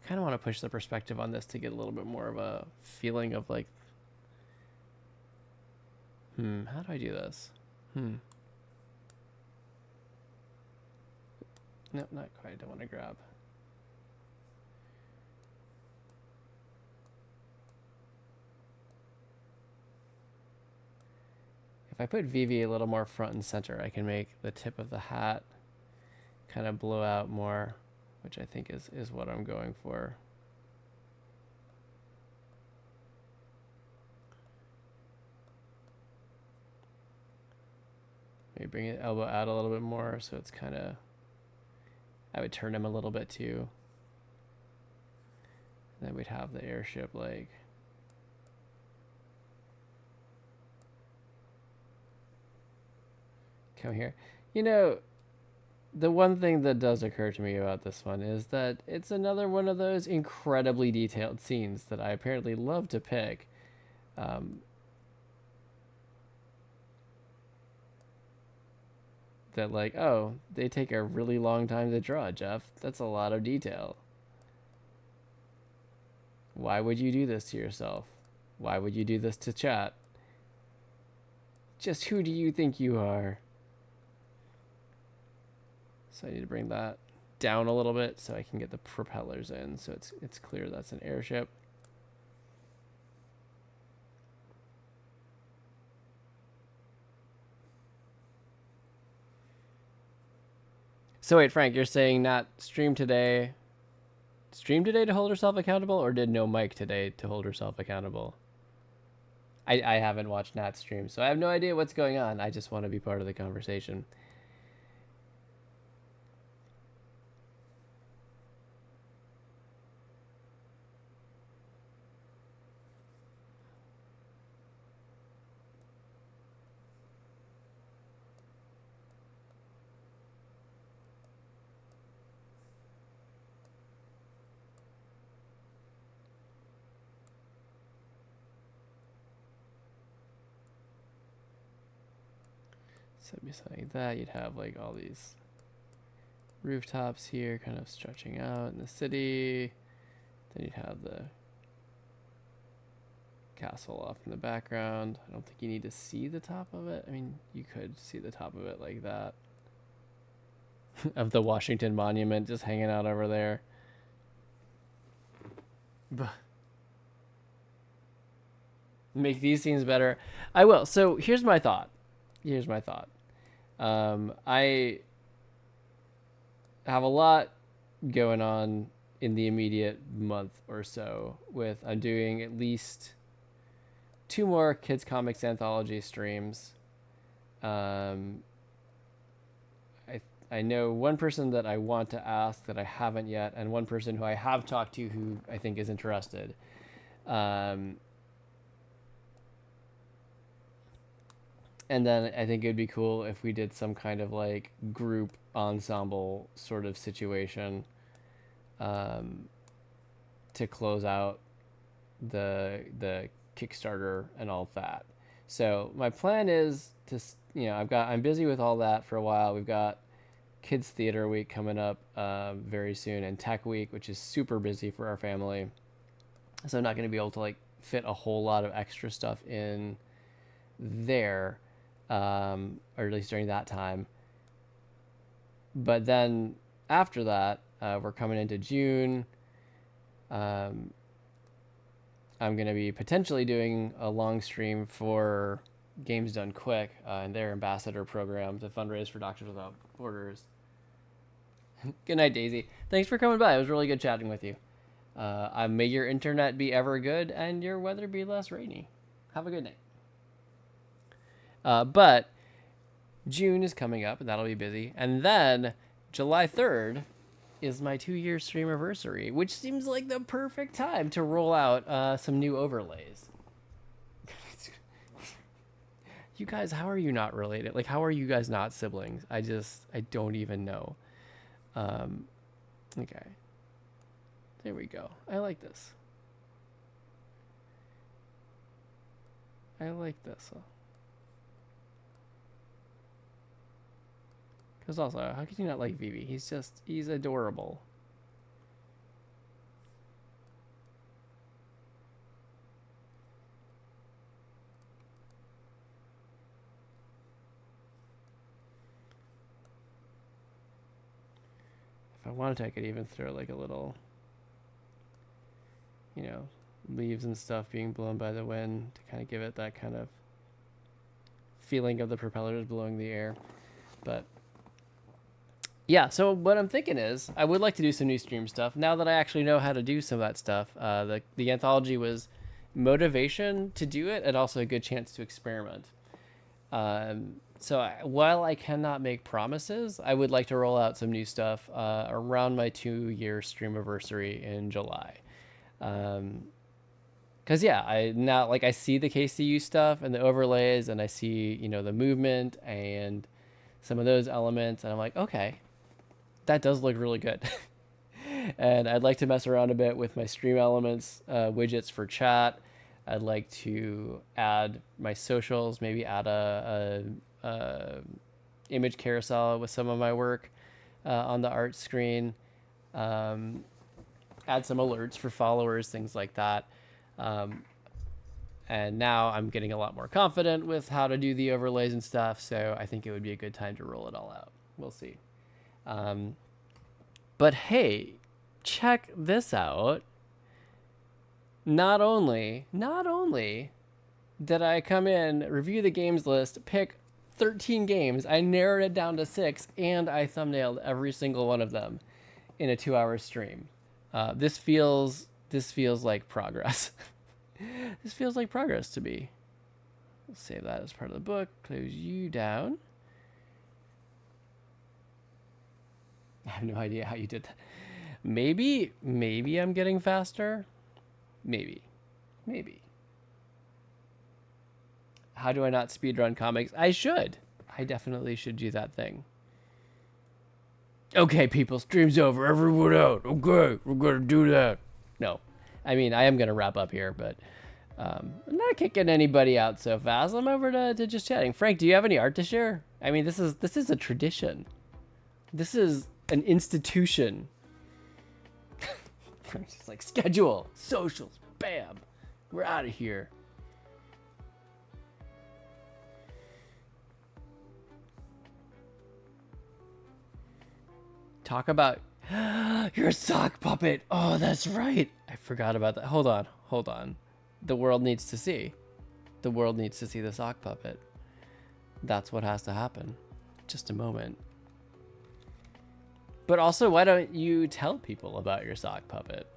I kind of want to push the perspective on this to get a little bit more of a feeling of like, how do I do this? No, not quite. I don't want to grab. If I put Vivi a little more front and center, I can make the tip of the hat kind of blow out more, which I think is what I'm going for. Maybe bring the elbow out a little bit more so it's kind of... I would turn him a little bit too. And then we'd have the airship like... come here. You know, the one thing that does occur to me about this one is that it's another one of those incredibly detailed scenes that I apparently love to pick. That like, oh, they take a really long time to draw, Jeff. That's a lot of detail. Why would you do this to yourself? Why would you do this to chat? Just who do you think you are? So I need to bring that down a little bit so I can get the propellers in, so it's clear that's an airship. So wait, Frank, you're saying not stream today to hold herself accountable, or did no mic today to hold herself accountable? I haven't watched Nat stream, so I have no idea what's going on. I just want to be part of the conversation. So it'd be something like that. You'd have like all these rooftops here kind of stretching out in the city. Then you'd have the castle off in the background. I don't think you need to see the top of it. I mean, you could see the top of it like that. Of the Washington Monument just hanging out over there. Make these scenes better. I will. So here's my thought. I have a lot going on in the immediate month or so with I'm doing at least 2 more Kids Comics Anthology streams. I know one person that I want to ask that I haven't yet, and one person who I have talked to who I think is interested. And then I think it would be cool if we did some kind of like group ensemble sort of situation to close out the Kickstarter and all that. So my plan is to, I'm busy with all that for a while. We've got Kids Theater Week coming up very soon, and Tech Week, which is super busy for our family. So I'm not going to be able to like fit a whole lot of extra stuff in there, or at least during that time. But then after that, we're coming into June. I'm going to be potentially doing a long stream for Games Done Quick and their ambassador program to fundraise for Doctors Without Borders. Good night, Daisy. Thanks for coming by. It was really good chatting with you. May your internet be ever good and your weather be less rainy. Have a good night. But June is coming up, and that'll be busy. And then July 3rd is my 2-year streamiversary, which seems like the perfect time to roll out some new overlays. You guys, how are you not related? Like, how are you guys not siblings? I don't even know. Okay. There we go. I like this. Because also, how could you not like Vivi? He's adorable. If I wanted to, I could even throw like a little, leaves and stuff being blown by the wind to kind of give it that kind of feeling of the propellers blowing the air. But yeah, so what I'm thinking is I would like to do some new stream stuff now that I actually know how to do some of that stuff. The anthology was motivation to do it and also a good chance to experiment. So while I cannot make promises, I would like to roll out some new stuff around my 2-year streamiversary in July. Because I see the KCU stuff and the overlays, and I see the movement and some of those elements, and I'm like, okay, that does look really good. And I'd like to mess around a bit with my stream elements widgets for chat. I'd like to add my socials, maybe add a image carousel with some of my work on the art screen. Add some alerts for followers, things like that. And now I'm getting a lot more confident with how to do the overlays and stuff. So I think it would be a good time to roll it all out. We'll see. But hey, check this out. Not only did I come in, review the games list, pick 13 games, I narrowed it down to 6, and I thumbnailed every single one of them in a 2-hour stream. This feels like progress. This feels like progress to me. Let's save that as part of the book. Close you down. I have no idea how you did that. Maybe I'm getting faster. Maybe. How do I not speedrun comics? I should. I definitely should do that thing. Okay, people, stream's over. Everyone out. Okay, we're gonna do that. No, I mean, I am gonna wrap up here, but I'm not kicking anybody out so fast. I'm over to just chatting. Frank, do you have any art to share? I mean, this is a tradition. This is an institution. Frank's just like, schedule, socials, bam, we're out of here. Talk about your sock puppet. Oh, that's right. I forgot about that. Hold on. The world needs to see. The world needs to see the sock puppet. That's what has to happen. Just a moment. But also, why don't you tell people about your sock puppet?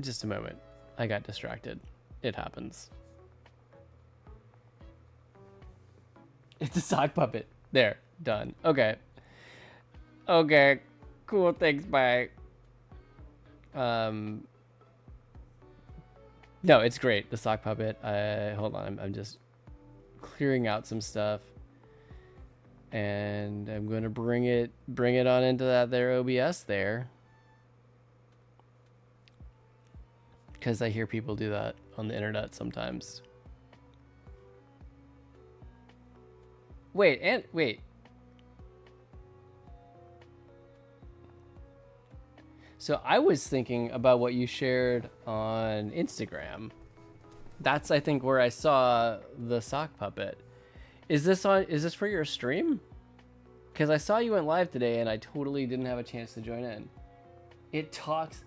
Just a moment. I got distracted. It happens. It's a sock puppet. There. Done. Okay. Okay. Cool. Thanks. Bye. No, it's great. The sock puppet. Hold on. I'm just clearing out some stuff. And I'm going to bring it on into that there OBS there. Because I hear people do that on the internet sometimes. Wait. So I was thinking about what you shared on Instagram. That's, I think, where I saw the sock puppet. Is this for your stream? Because I saw you went live today and I totally didn't have a chance to join in. It talks.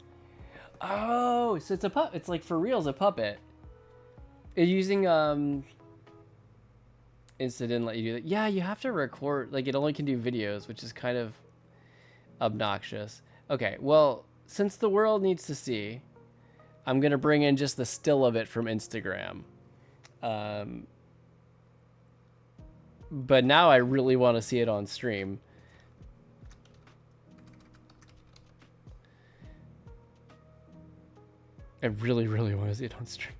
Oh, so it's a puppet. It's like for real, a puppet. It's using Insta didn't let you do that. Yeah, you have to record. Like, it only can do videos, which is kind of obnoxious. Okay, well, since the world needs to see, I'm gonna bring in just the still of it from Instagram. But now I really want to see it on stream. I really want to see it on stream.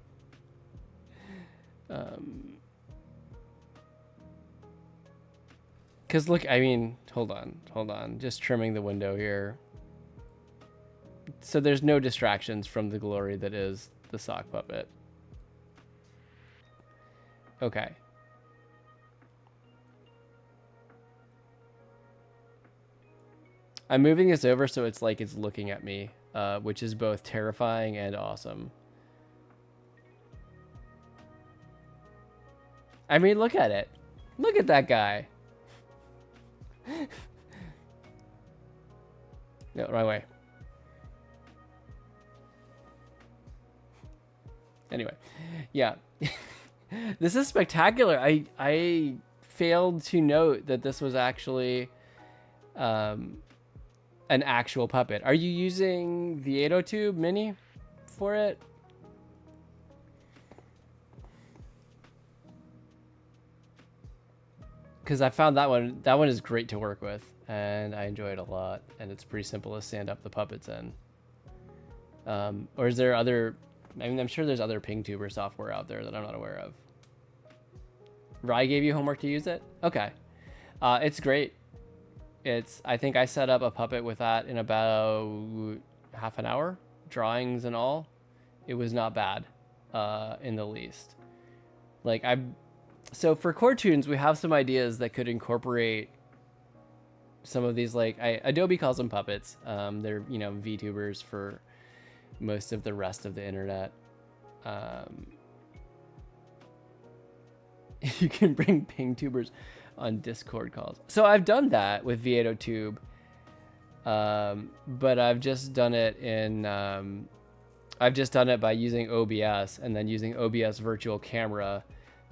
Because look, I mean, hold on. Just trimming the window here. So there's no distractions from the glory that is the sock puppet. Okay. I'm moving this over so it's like it's looking at me, which is both terrifying and awesome. I mean, look at it. Look at that guy. No, wrong way. Anyway, yeah. This is spectacular. I failed to note that this was actually an actual puppet. Are you using the 802 Mini for it? because I found that one is great to work with, and I enjoy it a lot, and it's pretty simple to stand up the puppets in. Or is there other? I mean, I'm sure there's other PingTuber software out there that I'm not aware of. Rye gave you homework to use it? Okay. It's great. I think I set up a puppet with that in about half an hour, drawings and all. It was not bad, in the least. Like so for Core Toons, we have some ideas that could incorporate some of these, like Adobe calls them puppets. They're, VTubers for most of the rest of the internet. You can bring PingTubers on Discord calls. So I've done that with V802, but I've just done it by using OBS and then using OBS virtual camera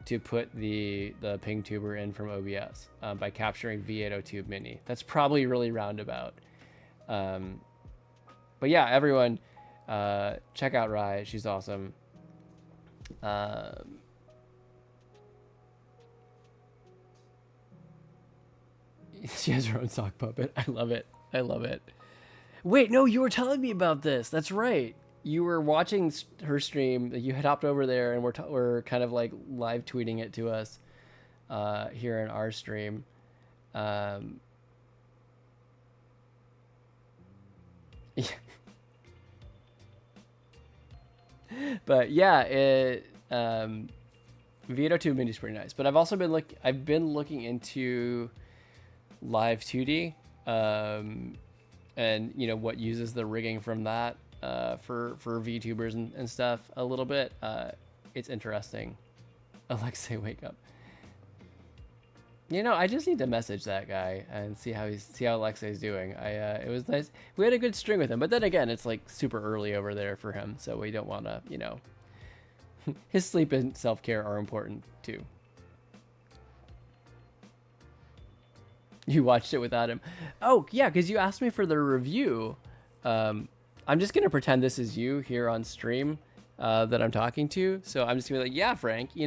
to put the PingTuber in from OBS by capturing V802 Mini. That's probably really roundabout. But yeah, everyone, check out Rye. She's awesome. She has her own sock puppet. I love it. I love it. Wait, no, you were telling me about this. That's right. You were watching her stream. You had hopped over there, and we're kind of like live tweeting it to us here in our stream. Yeah. But yeah, V802 Mini is pretty nice. But I've been looking into Live 2D, and what uses the rigging from that for VTubers and stuff a little bit. It's interesting. Alexei, wake up. I just need to message that guy and see how Alexei's doing. It was nice. We had a good string with him, but then again, it's like super early over there for him, so we don't want to, his sleep and self-care are important too. You watched it without him. Oh, yeah, because you asked me for the review. I'm just going to pretend this is you here on stream that I'm talking to. So I'm just going to be like, yeah, Frank, you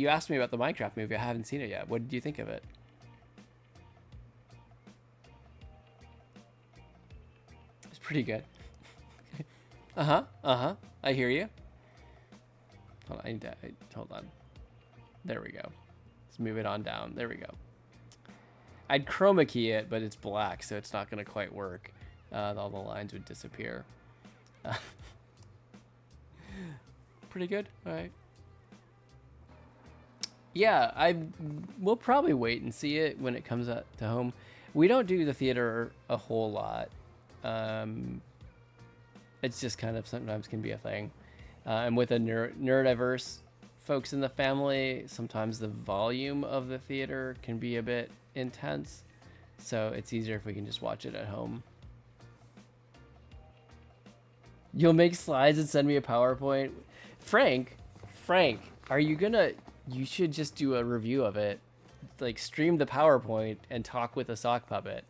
asked me about the Minecraft movie. I haven't seen it yet. What did you think of it? It's pretty good. Uh-huh. I hear you. Hold on. Hold on. There we go. Let's move it on down. There we go. I'd chroma key it, but it's black, so it's not going to quite work. All the lines would disappear. Pretty good. All right. Yeah, we'll probably wait and see it when it comes out to home. We don't do the theater a whole lot. It's just kind of sometimes can be a thing. And with a neurodiverse folks in the family, sometimes the volume of the theater can be a bit intense. So it's easier if we can just watch it at home. You'll make slides and send me a PowerPoint. Frank, are you you should just do a review of it. Like stream the PowerPoint and talk with a sock puppet.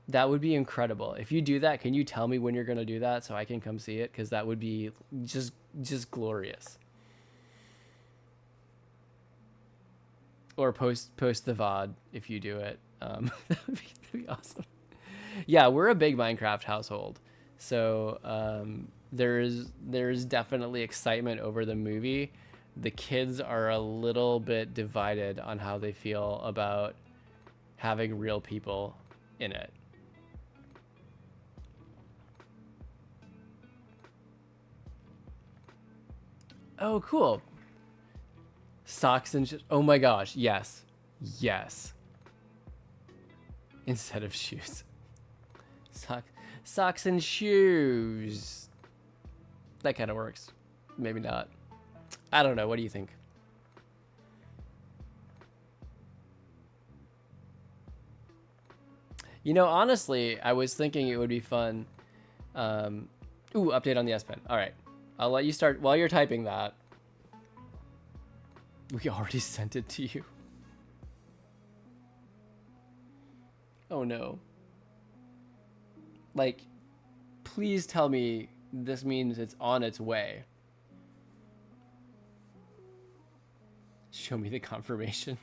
That would be incredible. If you do that, can you tell me when you're going to do that so I can come see it? Because that would be just glorious. Or post the VOD if you do it. That'd be awesome. Yeah, we're a big Minecraft household. So there's definitely excitement over the movie. The kids are a little bit divided on how they feel about having real people in it. Oh, cool. Socks and oh my gosh, yes. Instead of shoes. Socks and shoes. That kind of works. Maybe not. I don't know. What do you think? Honestly, I was thinking it would be fun. Update on the S Pen. All right. I'll let you start while you're typing that. We already sent it to you. Oh no. Like, please tell me this means it's on its way. Show me the confirmation.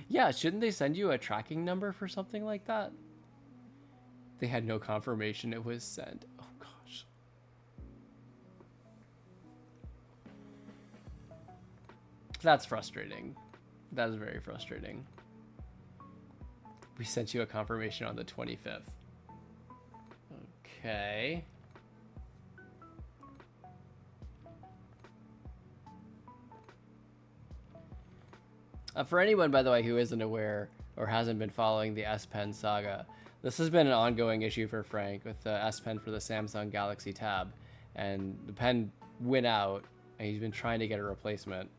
Yeah, shouldn't they send you a tracking number for something like that? They had no confirmation it was sent. Oh gosh. That's frustrating. That is very frustrating. We sent you a confirmation on the 25th. Okay. For anyone, by the way, who isn't aware or hasn't been following the S Pen saga, this has been an ongoing issue for Frank with the S Pen for the Samsung Galaxy Tab. And the pen went out, and he's been trying to get a replacement.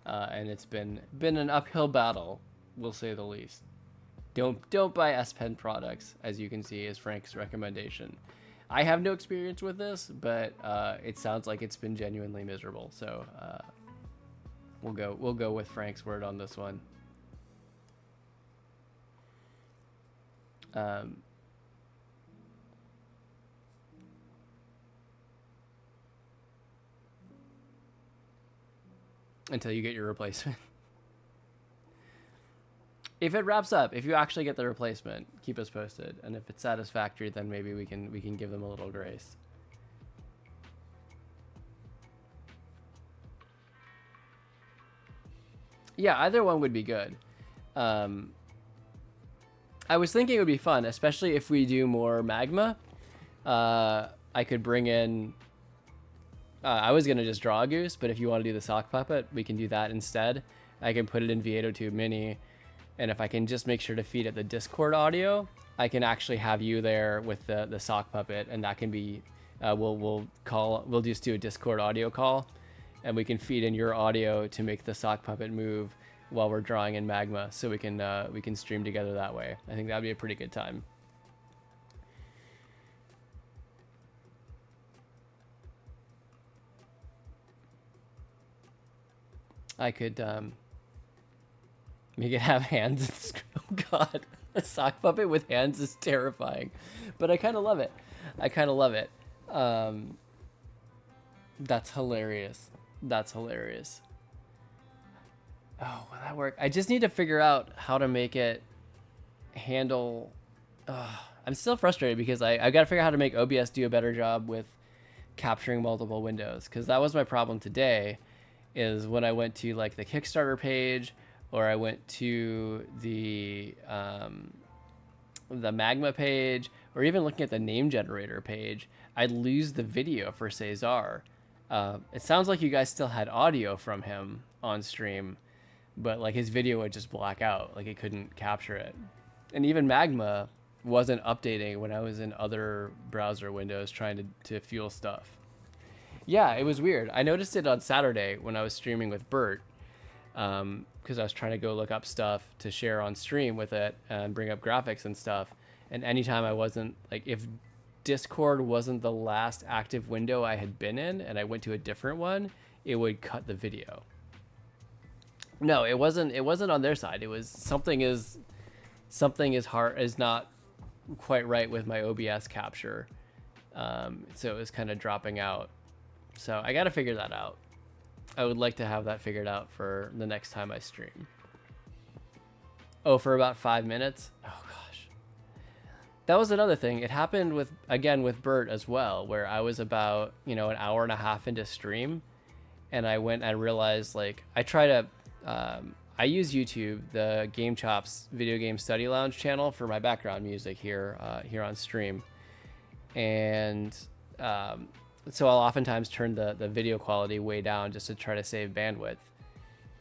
And it's been an uphill battle, we'll say the least. Don't buy S Pen products, as you can see, is Frank's recommendation. I have no experience with this, but it sounds like it's been genuinely miserable. So we'll go with Frank's word on this one. Until you get your replacement. If it wraps up, if you actually get the replacement, keep us posted. And if it's satisfactory, then maybe we can give them a little grace. Yeah, either one would be good. I was thinking it would be fun, especially if we do more Magma. I could bring in... I was going to just draw a goose, but if you want to do the sock puppet, we can do that instead. I can put it in V802 Mini, and if I can just make sure to feed it the Discord audio, I can actually have you there with the sock puppet, and that can be... we'll just do a Discord audio call, and we can feed in your audio to make the sock puppet move while we're drawing in Magma, so we can stream together that way. I think that'd be a pretty good time. I could make it have hands. Oh god, a sock puppet with hands is terrifying, but I kind of love it. That's hilarious. Oh, will that work? I just need to figure out how to make it handle... I'm still frustrated because I got to figure out how to make OBS do a better job with capturing multiple windows, because that was my problem today, is when I went to like the Kickstarter page, or I went to the Magma page, or even looking at the name generator page, I'd lose the video for Cesar. It sounds like you guys still had audio from him on stream, but like his video would just black out, like it couldn't capture it. And even Magma wasn't updating when I was in other browser windows trying to fuel stuff. Yeah, it was weird. I noticed it on Saturday when I was streaming with Bert, because I was trying to go look up stuff to share on stream with it and bring up graphics and stuff. And anytime I wasn't, like, if Discord wasn't the last active window I had been in and I went to a different one, it would cut the video. No, it wasn't on their side. It was something is not quite right with my OBS capture. So it was kind of dropping out. So I got to figure that out. I would like to have that figured out for the next time I stream. Oh, for about 5 minutes? Oh gosh. That was another thing. It happened with Bert as well, where I was about, an hour and a half into stream, and I went and realized, like, I use YouTube, the Game Chops Video Game Study Lounge channel, for my background music here on stream. And so I'll oftentimes turn the video quality way down just to try to save bandwidth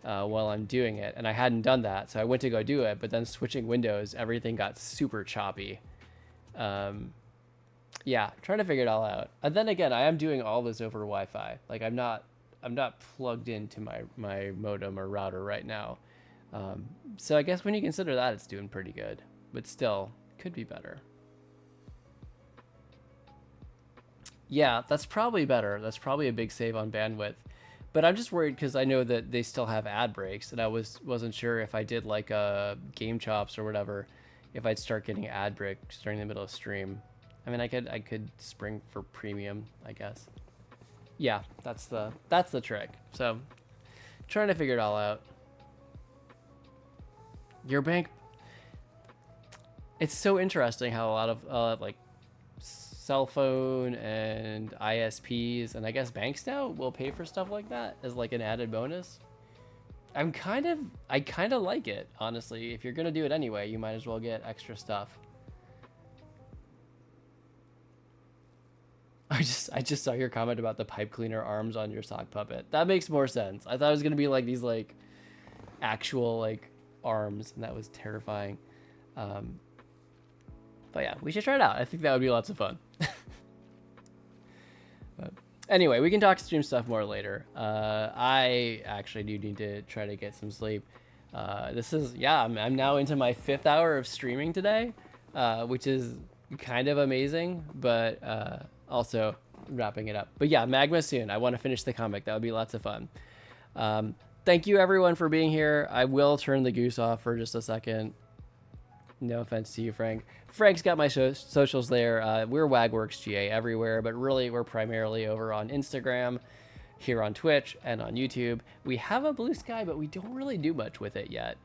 while I'm doing it. And I hadn't done that, so I went to go do it, but then switching windows, everything got super choppy. Yeah, trying to figure it all out. And then again, I am doing all this over Wi-Fi. Like, I'm not plugged into my modem or router right now. So I guess when you consider that, it's doing pretty good, but still could be better. Yeah, that's probably better. That's probably a big save on bandwidth. But I'm just worried because I know that they still have ad breaks, and I wasn't sure if I did like a Game Chops or whatever, if I'd start getting ad breaks during the middle of stream. I mean, I could spring for premium, I guess. Yeah, that's the trick. So trying to figure it all out. Your bank, it's so interesting how a lot of like cell phone and ISPs and I guess banks now will pay for stuff like that as like an added bonus. I kind of like it, honestly. If you're gonna do it anyway, you might as well get extra stuff. I just saw your comment about the pipe cleaner arms on your sock puppet. That makes more sense. I thought it was gonna be like these like actual like arms, and that was terrifying. But yeah, we should try it out. I think that would be lots of fun. But anyway, we can talk stream stuff more later. I actually do need to try to get some sleep. I'm now into my 5th hour of streaming today, which is kind of amazing, but also wrapping it up. But yeah, Magma soon. I want to finish the comic. That would be lots of fun. Thank you everyone for being here. I will turn the goose off for just a second. No offense to you, Frank. Frank's got my socials there. We're WagWorksGA everywhere, but really we're primarily over on Instagram, here on Twitch, and on YouTube. We have a Blue Sky, but we don't really do much with it yet.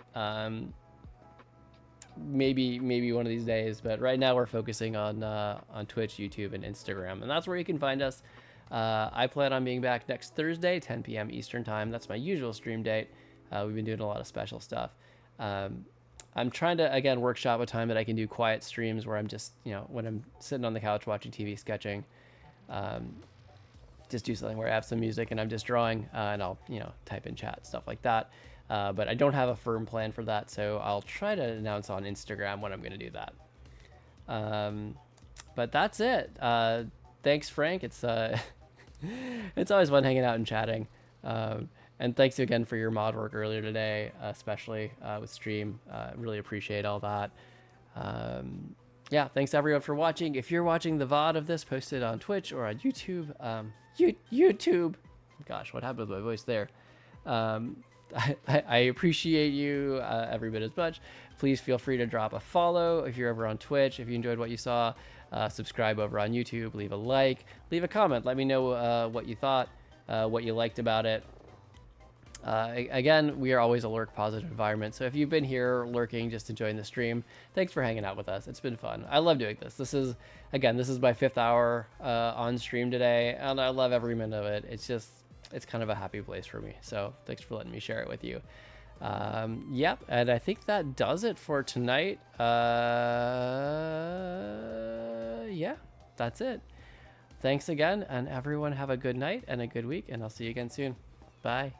Maybe one of these days, but right now we're focusing on Twitch, YouTube, and Instagram, and that's where you can find us. I plan on being back next Thursday, 10 p.m. Eastern time. That's my usual stream date. We've been doing a lot of special stuff. I'm trying to, again, workshop a time that I can do quiet streams where I'm just, when I'm sitting on the couch watching TV, sketching, just do something where I have some music and I'm just drawing, and I'll, type in chat, stuff like that. But I don't have a firm plan for that, so I'll try to announce on Instagram when I'm going to do that. But that's it. Thanks, Frank. It's it's always fun hanging out and chatting. And thanks again for your mod work earlier today, especially with stream. Really appreciate all that. Yeah, thanks everyone for watching. If you're watching the VOD of this posted on Twitch or on YouTube, YouTube, gosh, what happened with my voice there? I appreciate you every bit as much. Please feel free to drop a follow if you're over on Twitch. If you enjoyed what you saw, subscribe over on YouTube, leave a like, leave a comment. Let me know what you thought, what you liked about it. Again, we are always a lurk positive environment. So if you've been here lurking, just enjoying the stream, thanks for hanging out with us. It's been fun. I love doing this. This is my 5th hour on stream today, and I love every minute of it. It's kind of a happy place for me. So thanks for letting me share it with you. Yep. And I think that does it for tonight. Yeah, that's it. Thanks again. And everyone have a good night and a good week, and I'll see you again soon. Bye.